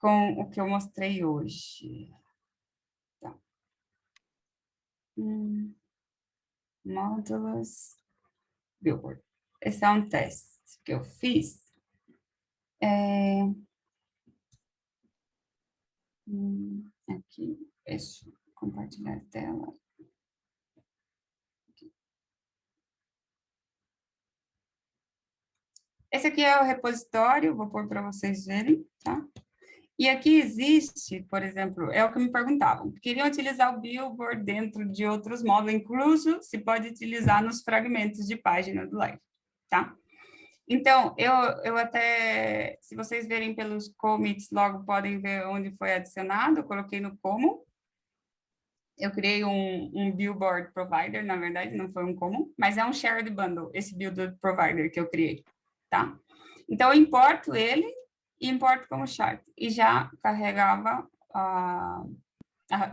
A: o que eu mostrei hoje. Tá. Módulos Billboard. Esse é um teste que eu fiz. Aqui, deixa eu compartilhar a tela. Esse aqui é o repositório, vou pôr para vocês verem, tá? E aqui existe, por exemplo, é o que me perguntavam, queriam utilizar o Billboard dentro de outros módulos, incluso se pode utilizar nos fragmentos de página do Live, tá? Então, eu até, se vocês verem pelos commits, logo podem ver onde foi adicionado, eu coloquei no como. Eu criei um billboard provider, na verdade, não foi um common, mas é um shared bundle, esse billboard provider que eu criei, tá? Então, eu importo ele e importo como chart. E já carregava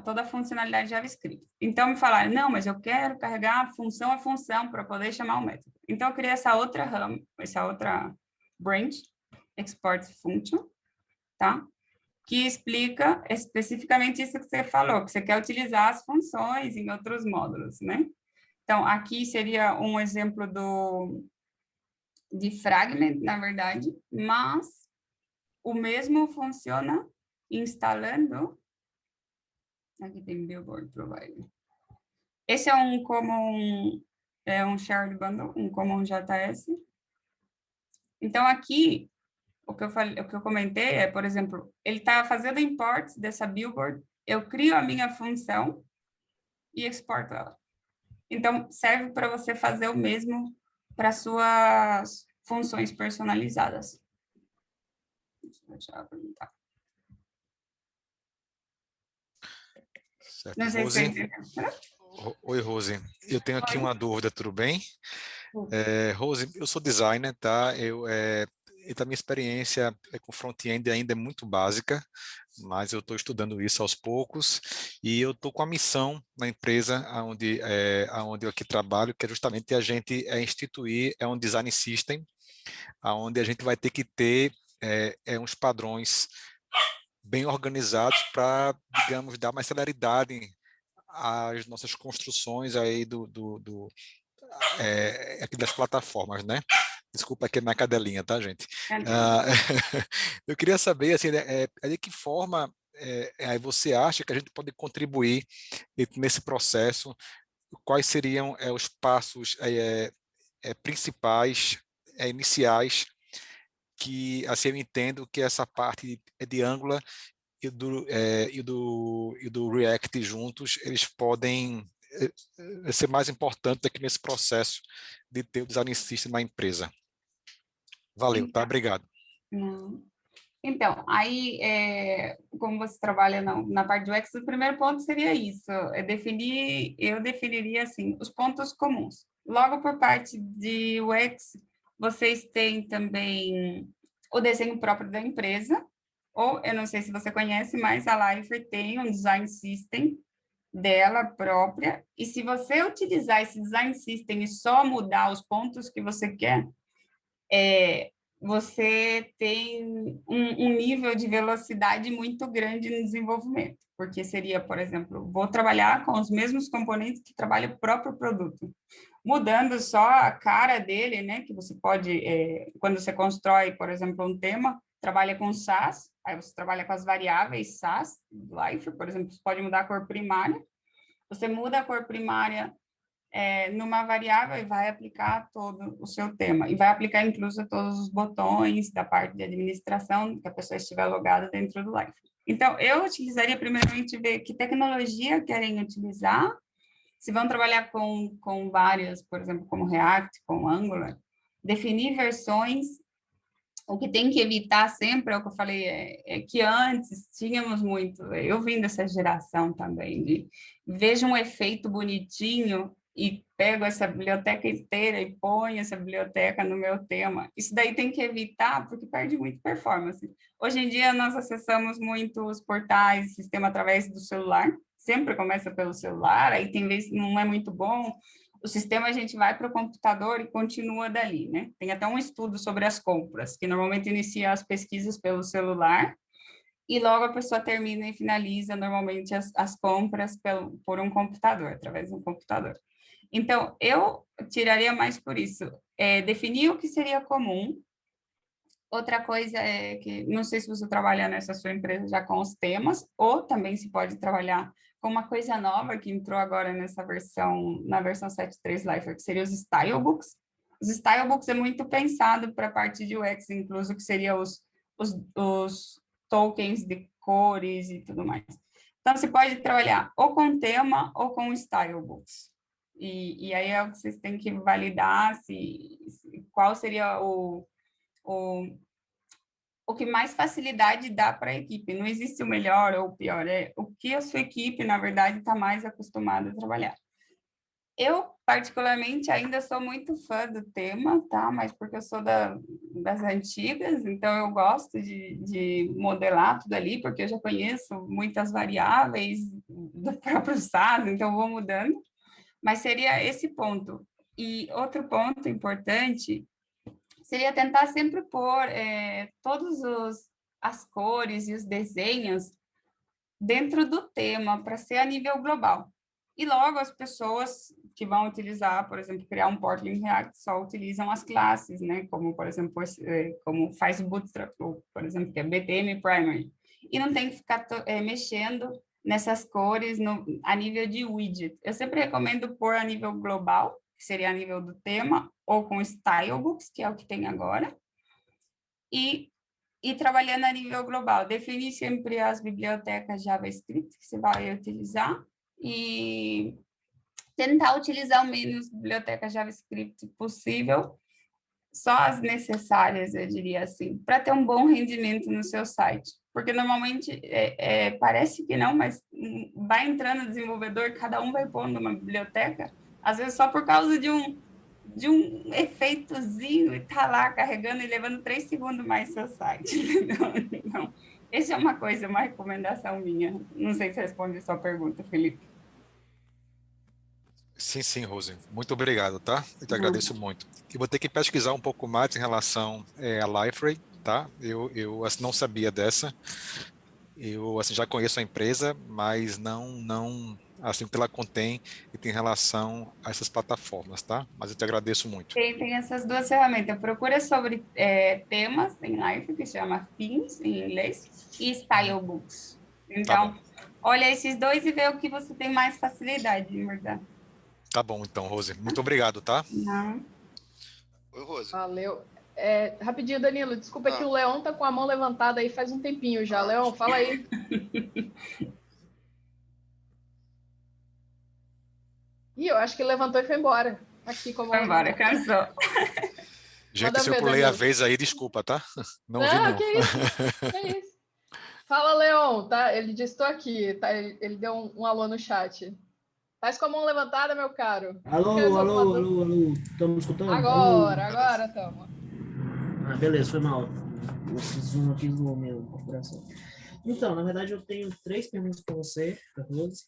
A: toda a funcionalidade JavaScript. Então, me falaram, não, mas eu quero carregar função a função para poder chamar o método. Então, eu criei essa outra branch, export function, tá? Que explica especificamente isso que você falou, que você quer utilizar as funções em outros módulos, né? Então, aqui seria um exemplo de fragment, na verdade, mas o mesmo funciona instalando... Aqui tem Billboard Provider. Esse é um shared bundle, um common JS. Então, aqui, o que eu comentei é, por exemplo, ele está fazendo import dessa Billboard, eu crio a minha função e exporto ela. Então, serve para você fazer o mesmo para suas funções personalizadas. Deixa eu perguntar.
F: Certo.
A: Não sei se você
F: Rose,
A: entendeu.
F: oi, Rose. Eu tenho aqui
A: Oi.
F: uma dúvida, tudo bem? Rose, eu sou designer, tá? A minha experiência com front-end ainda é muito básica, mas eu estou estudando isso aos poucos e eu estou com a missão na empresa onde eu aqui trabalho, que é justamente a gente instituir um design system, onde a gente vai ter que ter uns padrões bem organizados para, digamos, dar mais celeridade às nossas construções aí aqui das plataformas, né? Desculpa aqui a minha cadelinha, tá, gente? Eu queria saber, assim, de que forma você acha que a gente pode contribuir nesse processo? Quais seriam os passos principais, iniciais, que, assim, eu entendo que essa parte de Angular e do React juntos, eles podem ser mais importantes aqui nesse processo de ter o design system na empresa. Valeu, tá? Obrigado.
A: Então, aí, como você trabalha na parte do UX, o primeiro ponto seria isso, eu definiria, assim, os pontos comuns. Logo, por parte de UX, vocês têm também o desenho próprio da empresa, ou, eu não sei se você conhece, mas a Lifer tem um design system dela própria, e se você utilizar esse design system e só mudar os pontos que você quer, você tem um nível de velocidade muito grande no desenvolvimento, porque seria, por exemplo, vou trabalhar com os mesmos componentes que trabalha o próprio produto, mudando só a cara dele, né, que você pode, quando você constrói, por exemplo, um tema, trabalha com SAS, aí você trabalha com as variáveis SAS, Life, por exemplo, você pode mudar a cor primária, você muda a cor primária numa variável e vai aplicar todo o seu tema. E vai aplicar, incluso, todos os botões da parte de administração que a pessoa estiver logada dentro do Life. Então, eu utilizaria, primeiramente, ver que tecnologia querem utilizar, se vão trabalhar com várias, por exemplo, como React, com Angular, definir versões. O que tem que evitar sempre, é o que eu falei, é que antes tínhamos muito, eu vim dessa geração também, de vejo um efeito bonitinho e pego essa biblioteca inteira e ponho essa biblioteca no meu tema. Isso daí tem que evitar, porque perde muito performance. Hoje em dia, nós acessamos muito os portais, sistema através do celular, sempre começa pelo celular, aí tem vezes que não é muito bom, o sistema a gente vai para o computador e continua dali, né? Tem até um estudo sobre as compras, que normalmente inicia as pesquisas pelo celular, e logo a pessoa termina e finaliza normalmente as compras por um computador, através de um computador. Então, eu tiraria mais por isso, definir o que seria comum. Outra coisa é que, não sei se você trabalha nessa sua empresa já com os temas, ou também se pode trabalhar com uma coisa nova que entrou agora na versão 7.3 Life, que seria os Stylebooks. Os Stylebooks é muito pensado para a parte de UX, incluso, que seria os tokens de cores e tudo mais. Então, você pode trabalhar ou com tema ou com Stylebooks. E aí é o que vocês têm que validar qual seria o que mais facilidade dá para a equipe. Não existe o melhor ou o pior, é o que a sua equipe, na verdade, está mais acostumada a trabalhar. Eu, particularmente, ainda sou muito fã do tema, tá? Mas porque eu sou das antigas, então eu gosto de modelar tudo ali, porque eu já conheço muitas variáveis do próprio SAS, então eu vou mudando. Mas seria esse ponto. E outro ponto importante seria tentar sempre pôr todas as cores e os desenhos dentro do tema, para ser a nível global. E logo as pessoas que vão utilizar, por exemplo, criar um Portland React, só utilizam as classes, né? Como, por exemplo, como faz o Bootstrap, por exemplo, que é BTM Primary. E não tem que ficar mexendo nessas cores a nível de widget. Eu sempre recomendo pôr a nível global, que seria a nível do tema, ou com Stylebooks, que é o que tem agora, e trabalhando a nível global. Definir sempre as bibliotecas JavaScript que você vai utilizar e tentar utilizar o menos bibliotecas JavaScript possível, só as necessárias, eu diria assim, para ter um bom rendimento no seu site. Porque normalmente parece que não, mas vai entrando desenvolvedor, cada um vai pondo uma biblioteca, às vezes só por causa de um efeitozinho e tá lá carregando e levando 3 segundos mais seu site. Então, essa é uma coisa, uma recomendação minha. Não sei se responde a sua pergunta, Felipe.
F: Sim, Rose. Muito obrigado, tá? Eu te agradeço muito. Eu vou ter que pesquisar um pouco mais em relação à Liferay, tá? Eu assim, não sabia dessa. Eu assim, já conheço a empresa, mas não assim o que ela contém e tem relação a essas plataformas, tá? Mas eu te agradeço muito.
A: Tem essas duas ferramentas. Procura sobre temas em Life, que chama Themes em inglês, e Stylebooks.
F: Tá bom.
A: Então, olha esses dois e vê o que você tem mais facilidade, de verdade.
F: Tá bom, então, Rose. Muito obrigado, tá?
A: Não.
G: Oi, Rose.
B: Valeu. Rapidinho, Danilo, desculpa que o Leon tá com a mão levantada aí faz um tempinho já. Leon, fala aí. Ih, eu acho que ele levantou e foi embora. Aqui com a mão
A: Foi embora,
B: levantada.
A: cansou.
F: Gente,
B: Manda
F: se eu
B: ver,
F: pulei a
B: Danilo.
F: vez aí, desculpa, tá? Não vi, não.
B: Que isso? Que isso? Fala, Leon, tá? Ele disse, estou aqui, tá? Ele deu um alô no chat. Tá com a mão levantada, meu caro?
H: Alô. Estamos escutando?
B: Agora estamos.
H: Ah, beleza, foi mal. Esse zoom aqui zoou meu coração. Então, na verdade, eu tenho 3 perguntas para você, para Rose,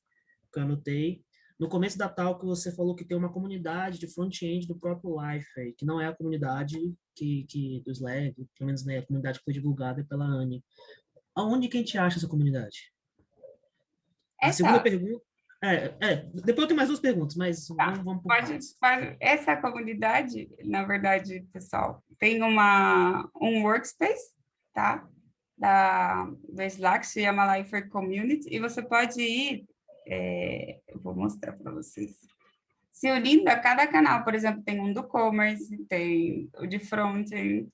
H: que eu anotei. No começo da talk, você falou que tem uma comunidade de front-end do próprio Life, que não é a comunidade do Slack, pelo menos né, a comunidade que foi divulgada pela Anne. Aonde que a gente acha essa comunidade? A segunda pergunta... depois eu tenho mais 2 perguntas, mas vamos por partes.
A: Essa comunidade, na verdade, pessoal, tem um workspace, tá? Do Slack, se chama Lifer Community, e você pode ir, eu vou mostrar para vocês, se unindo a cada canal. Por exemplo, tem um do commerce, tem o de front-end,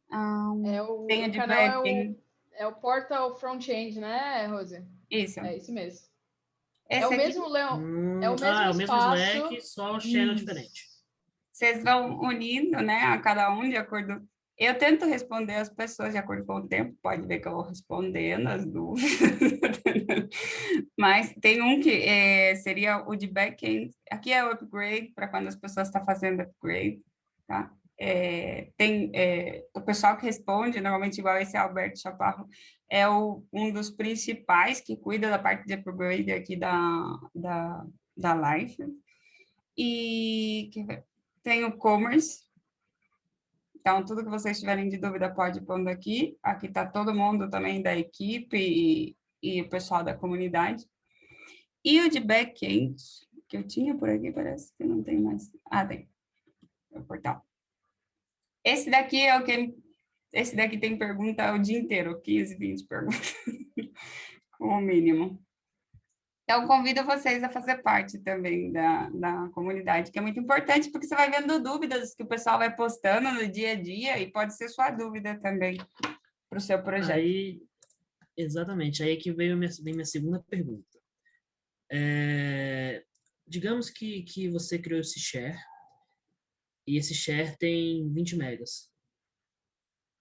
A: tem o de back-end.
B: É o Portal Front-end, né, Rose?
A: Isso.
B: É isso mesmo.
A: Esse
B: é o mesmo, Leon. É o mesmo espaço.
H: Slack, só channel diferente.
A: Vocês vão unindo, né, a cada um de acordo... Eu tento responder as pessoas de acordo com o tempo, pode ver que eu vou respondendo as dúvidas. Mas tem um que seria o de back-end. Aqui é o upgrade, para quando as pessoas estão fazendo upgrade, tá? Tem o pessoal que responde, normalmente igual esse Alberto Chaparro, é um dos principais que cuida da parte de upgrade aqui da Life. E tem o commerce. Então, tudo que vocês tiverem de dúvida pode ir pondo aqui. Aqui está todo mundo também da equipe e o pessoal da comunidade. E o de back-end, que eu tinha por aqui, parece que não tem mais. Tem. É o portal. Esse daqui é o que... Esse daqui tem pergunta o dia inteiro, 15, 20 perguntas, como mínimo. Então, convido vocês a fazer parte também da comunidade, que é muito importante, porque você vai vendo dúvidas que o pessoal vai postando no dia a dia e pode ser sua dúvida também para o seu projeto.
H: Exatamente, aí que vem minha segunda pergunta. Digamos que você criou esse share e esse share tem 20 megas.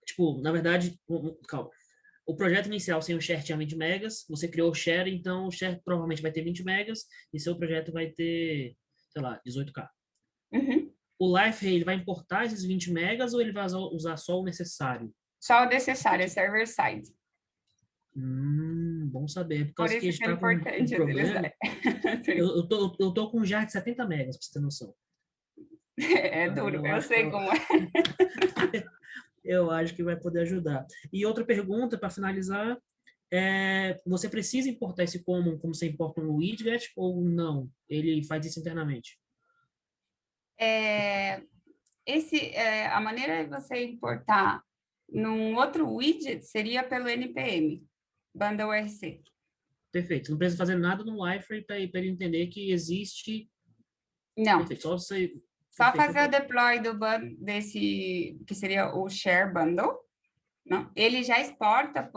H: Tipo, na verdade, calma. O projeto inicial sem o share tinha 20 megas, você criou o share, então o share provavelmente vai ter 20 megas e seu projeto vai ter, sei lá, 18K.
A: Uhum.
H: O Life, ele vai importar esses 20 megas ou ele vai usar só o necessário?
A: Só o necessário, é server-side.
H: Bom saber. Por
A: Por
H: causa que a
A: isso
H: gente
A: que é
H: tá com um
A: importante
H: problema.
A: utilizar.
H: Eu tô com um jar de 70 megas, pra você ter noção.
A: É duro, eu sei como é.
H: Eu acho que vai poder ajudar. E outra pergunta, para finalizar, você precisa importar esse common como você importa um widget ou não? Ele faz isso internamente?
A: A maneira de você importar num outro widget seria pelo NPM, Bundle RC.
H: Perfeito. Não precisa fazer nada no Liferay para ele entender que existe.
A: Não.
H: Perfeito. Só você.
A: Só
H: Perfeito,
A: fazer o deploy desse, que seria o share bundle. Não, ele já exporta,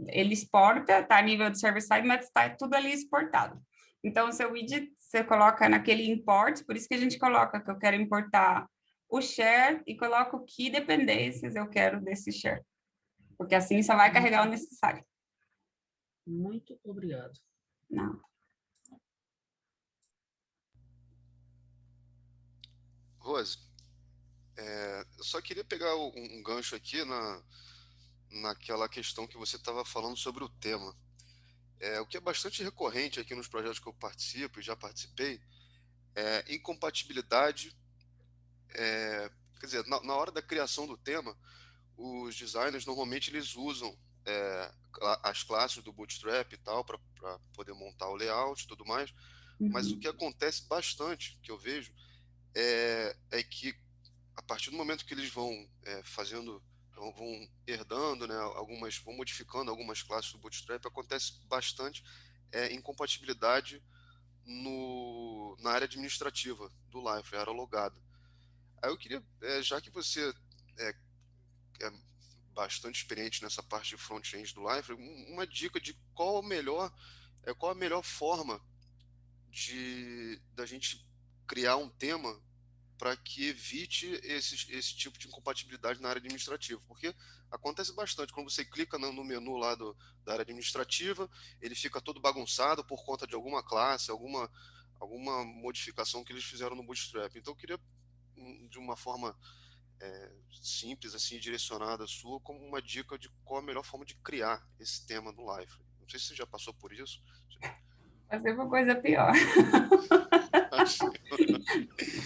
A: ele exporta, está a nível do server-side, mas está tudo ali exportado. Então, o seu widget, você coloca naquele import, por isso que a gente coloca que eu quero importar o share e coloco que dependências eu quero desse share. Porque assim só vai carregar o necessário.
H: Muito obrigado.
A: Não.
G: Rose, eu só queria pegar um gancho aqui naquela questão que você estava falando sobre o tema. O que é bastante recorrente aqui nos projetos que eu participo e já participei é incompatibilidade. Quer dizer, na hora da criação do tema, os designers normalmente eles usam as classes do Bootstrap e tal para poder montar o layout e tudo mais. Mas o que acontece bastante, que eu vejo, é que a partir do momento que eles vão vão herdando, né, vão modificando algumas classes do Bootstrap, acontece bastante incompatibilidade na área administrativa do Liferay, área logada. Aí eu queria, já que você é bastante experiente nessa parte de front-end do Liferay, uma dica de qual a melhor forma da gente criar um tema para que evite esse tipo de incompatibilidade na área administrativa, porque acontece bastante, quando você clica no menu lá da área administrativa, ele fica todo bagunçado por conta de alguma classe, alguma modificação que eles fizeram no Bootstrap. Então eu queria, de uma forma simples, assim, direcionada sua, como uma dica de qual a melhor forma de criar esse tema do Liferay. Não sei se você já passou por isso.
A: Fazer uma coisa pior.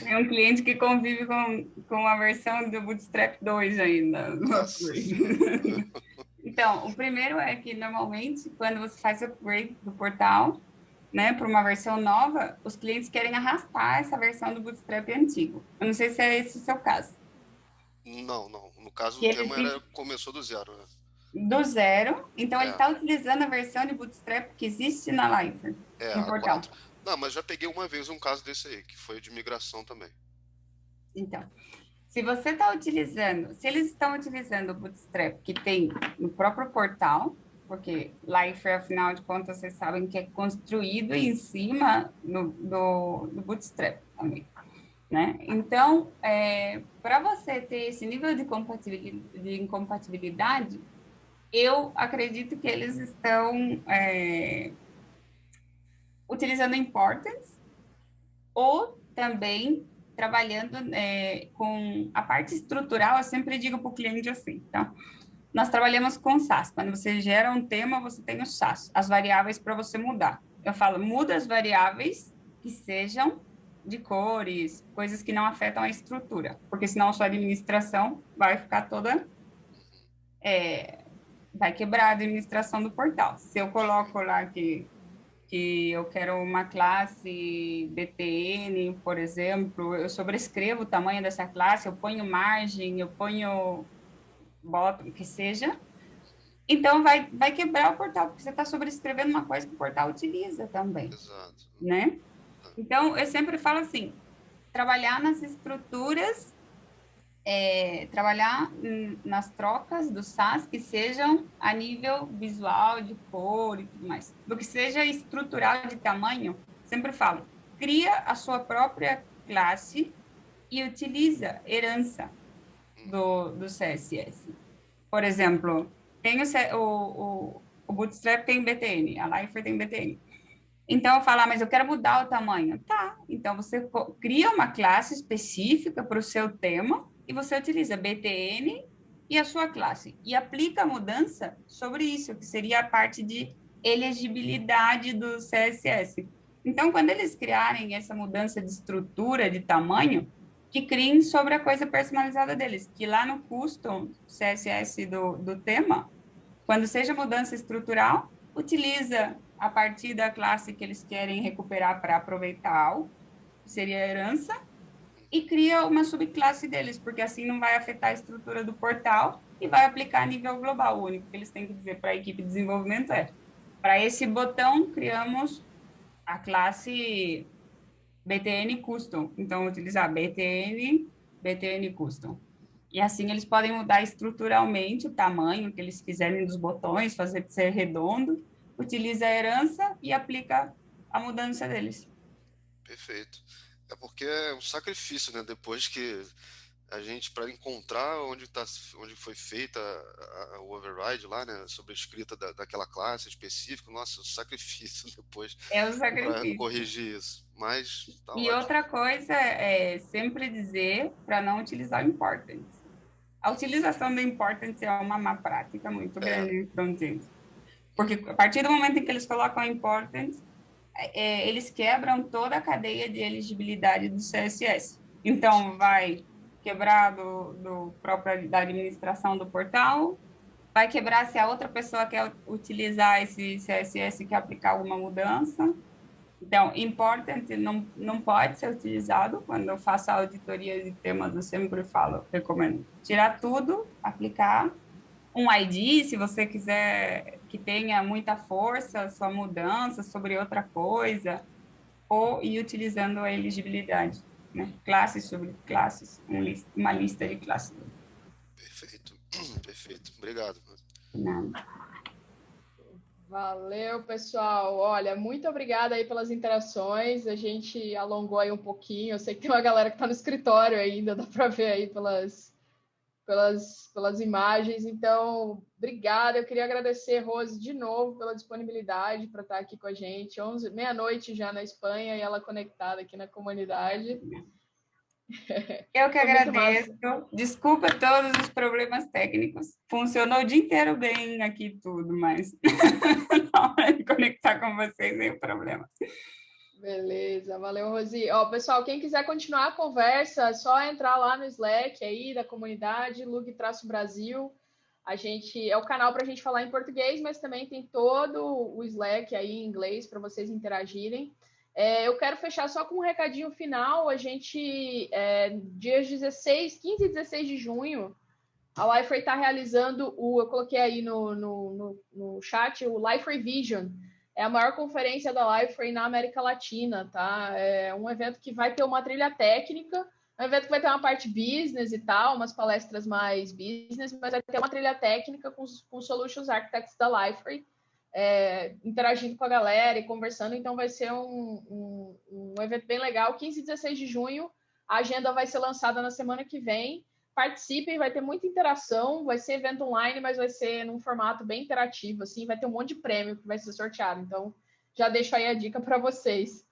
A: Tem um cliente que convive com a versão do Bootstrap 2 ainda. Então, o primeiro é que, normalmente, quando você faz upgrade do portal, né, para uma versão nova, os clientes querem arrastar essa versão do Bootstrap antigo. Eu não sei se é esse o seu caso.
G: Não. No caso, o tema começou do zero, né?
A: Do zero. Então, ele está utilizando a versão de Bootstrap que existe na Liferay, no portal.
G: 4. Não, mas já peguei uma vez um caso desse aí, que foi de migração também.
A: Então, se eles estão utilizando o Bootstrap que tem no próprio portal, porque Liferay, afinal de contas, vocês sabem que é construído em cima do Bootstrap também, né? Então, para você ter esse nível de incompatibilidade, eu acredito que eles estão utilizando importance ou também trabalhando com a parte estrutural. Eu sempre digo para o cliente assim, tá? Nós trabalhamos com SAS. Quando você gera um tema, você tem o SAS, as variáveis para você mudar. Eu falo, muda as variáveis que sejam de cores, coisas que não afetam a estrutura, porque senão a sua administração vai ficar toda... vai quebrar a administração do portal. Se eu coloco lá que eu quero uma classe BPN, por exemplo, eu sobrescrevo o tamanho dessa classe, eu ponho margem, boto o que seja, então vai quebrar o portal, porque você está sobrescrevendo uma coisa que o portal utiliza também.
G: Exato.
A: Né? Então, eu sempre falo assim, trabalhar nas estruturas, trabalhar nas trocas do SAS que sejam a nível visual, de cor e tudo mais. Do que seja estrutural de tamanho, sempre falo, cria a sua própria classe e utiliza herança do CSS. Por exemplo, tem o Bootstrap tem BTN, a Lifer tem BTN. Então, eu falo, mas eu quero mudar o tamanho. Tá, então você cria uma classe específica para o seu tema e você utiliza BTN e a sua classe. E aplica a mudança sobre isso, que seria a parte de elegibilidade do CSS. Então, quando eles criarem essa mudança de estrutura, de tamanho, que criem sobre a coisa personalizada deles, que lá no custom CSS do tema, quando seja mudança estrutural, utiliza a partir da classe que eles querem recuperar para aproveitar algo, que seria a herança, e cria uma subclasse deles, porque assim não vai afetar a estrutura do portal e vai aplicar a nível global. O único que eles têm que dizer para a equipe de desenvolvimento é: para esse botão, criamos a classe BTN Custom. Então, utilizar BTN Custom. E assim eles podem mudar estruturalmente o tamanho que eles quiserem dos botões, fazer ser redondo, utiliza a herança e aplica a mudança deles.
G: Perfeito. É porque é um sacrifício, né? Depois que a gente, para encontrar onde foi feita o override lá, né? Sobre a escrita daquela classe específica, nossa, um sacrifício depois
A: É o
G: para
A: sacrifício.
G: corrigir isso. Mas tá
A: E
G: ótimo.
A: outra coisa é sempre dizer para não utilizar o important. A utilização do important é uma má prática muito grande no front-end. Porque a partir do momento em que eles colocam important, eles quebram toda a cadeia de elegibilidade do CSS. Então, vai quebrar da administração do portal, vai quebrar se a outra pessoa quer utilizar esse CSS, quer aplicar alguma mudança. Então, important não pode ser utilizado. Quando eu faço a auditoria de temas, eu sempre recomendo tirar tudo, aplicar um ID, se você quiser que tenha muita força, sua mudança sobre outra coisa, ou ir utilizando a elegibilidade, né? Classes sobre classes, uma lista de classes.
G: Perfeito. Perfeito. Obrigado.
A: Nada.
B: Valeu, pessoal. Olha, muito obrigada aí pelas interações. A gente alongou aí um pouquinho. Eu sei que tem uma galera que está no escritório ainda, dá para ver aí pelas imagens. Então, obrigada. Eu queria agradecer, Rose, de novo pela disponibilidade para estar aqui com a gente. Meia-noite já na Espanha e ela conectada aqui na comunidade.
A: Eu que
B: Foi muito
A: agradeço. Desculpa todos os problemas técnicos. Funcionou o dia inteiro bem aqui tudo, mas na hora de conectar com vocês é o problema.
B: Beleza, valeu, Rosi. Ó, pessoal, quem quiser continuar a conversa, é só entrar lá no Slack aí da comunidade, Lug-Brasil. A gente é o canal para a gente falar em português, mas também tem todo o Slack aí em inglês para vocês interagirem. Eu quero fechar só com um recadinho final. A gente, dias 15 e 16 de junho, a Liferay está realizando eu coloquei aí no chat, o Liferay Vision. É a maior conferência da Liferay na América Latina, tá? É um evento que vai ter uma trilha técnica, um evento que vai ter uma parte business e tal, umas palestras mais business, mas vai ter uma trilha técnica com Solutions Architects da Liferay, interagindo com a galera e conversando. Então vai ser um evento bem legal. 15 e 16 de junho, a agenda vai ser lançada na semana que vem. Participem, vai ter muita interação, vai ser evento online, mas vai ser num formato bem interativo, assim, vai ter um monte de prêmio que vai ser sorteado, então já deixo aí a dica para vocês.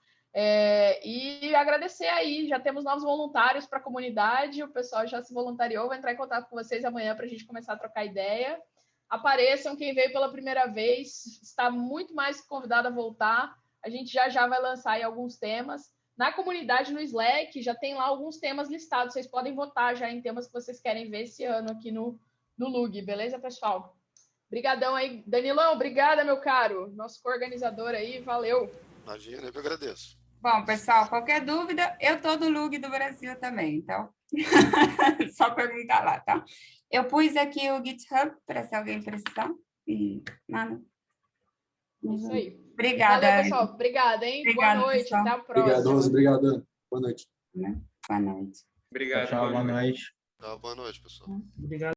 B: E agradecer aí, já temos novos voluntários para a comunidade, o pessoal já se voluntariou, vou entrar em contato com vocês amanhã para a gente começar a trocar ideia. Apareçam, quem veio pela primeira vez, está muito mais convidado a voltar, a gente já vai lançar aí alguns temas. Na comunidade, no Slack, já tem lá alguns temas listados. Vocês podem votar já em temas que vocês querem ver esse ano aqui no Lug. Beleza, pessoal? Obrigadão aí. Danilão, obrigada, meu caro. Nosso coorganizador aí, valeu.
G: Imagina, eu que agradeço.
A: Bom, pessoal, qualquer dúvida, eu tô no Lug do Brasil também, então só perguntar lá, tá? Eu pus aqui o GitHub para se alguém precisar e nada.
B: Isso aí.
A: Obrigada.
B: Valeu, pessoal. Obrigada, hein?
A: Obrigada,
B: boa noite.
A: pessoal.
B: Até a próxima.
E: Obrigado, Rose. Obrigado, Ana. Boa noite.
A: Boa noite.
C: Obrigado.
I: Tchau, boa noite.
G: Boa noite, pessoal.
H: Obrigado.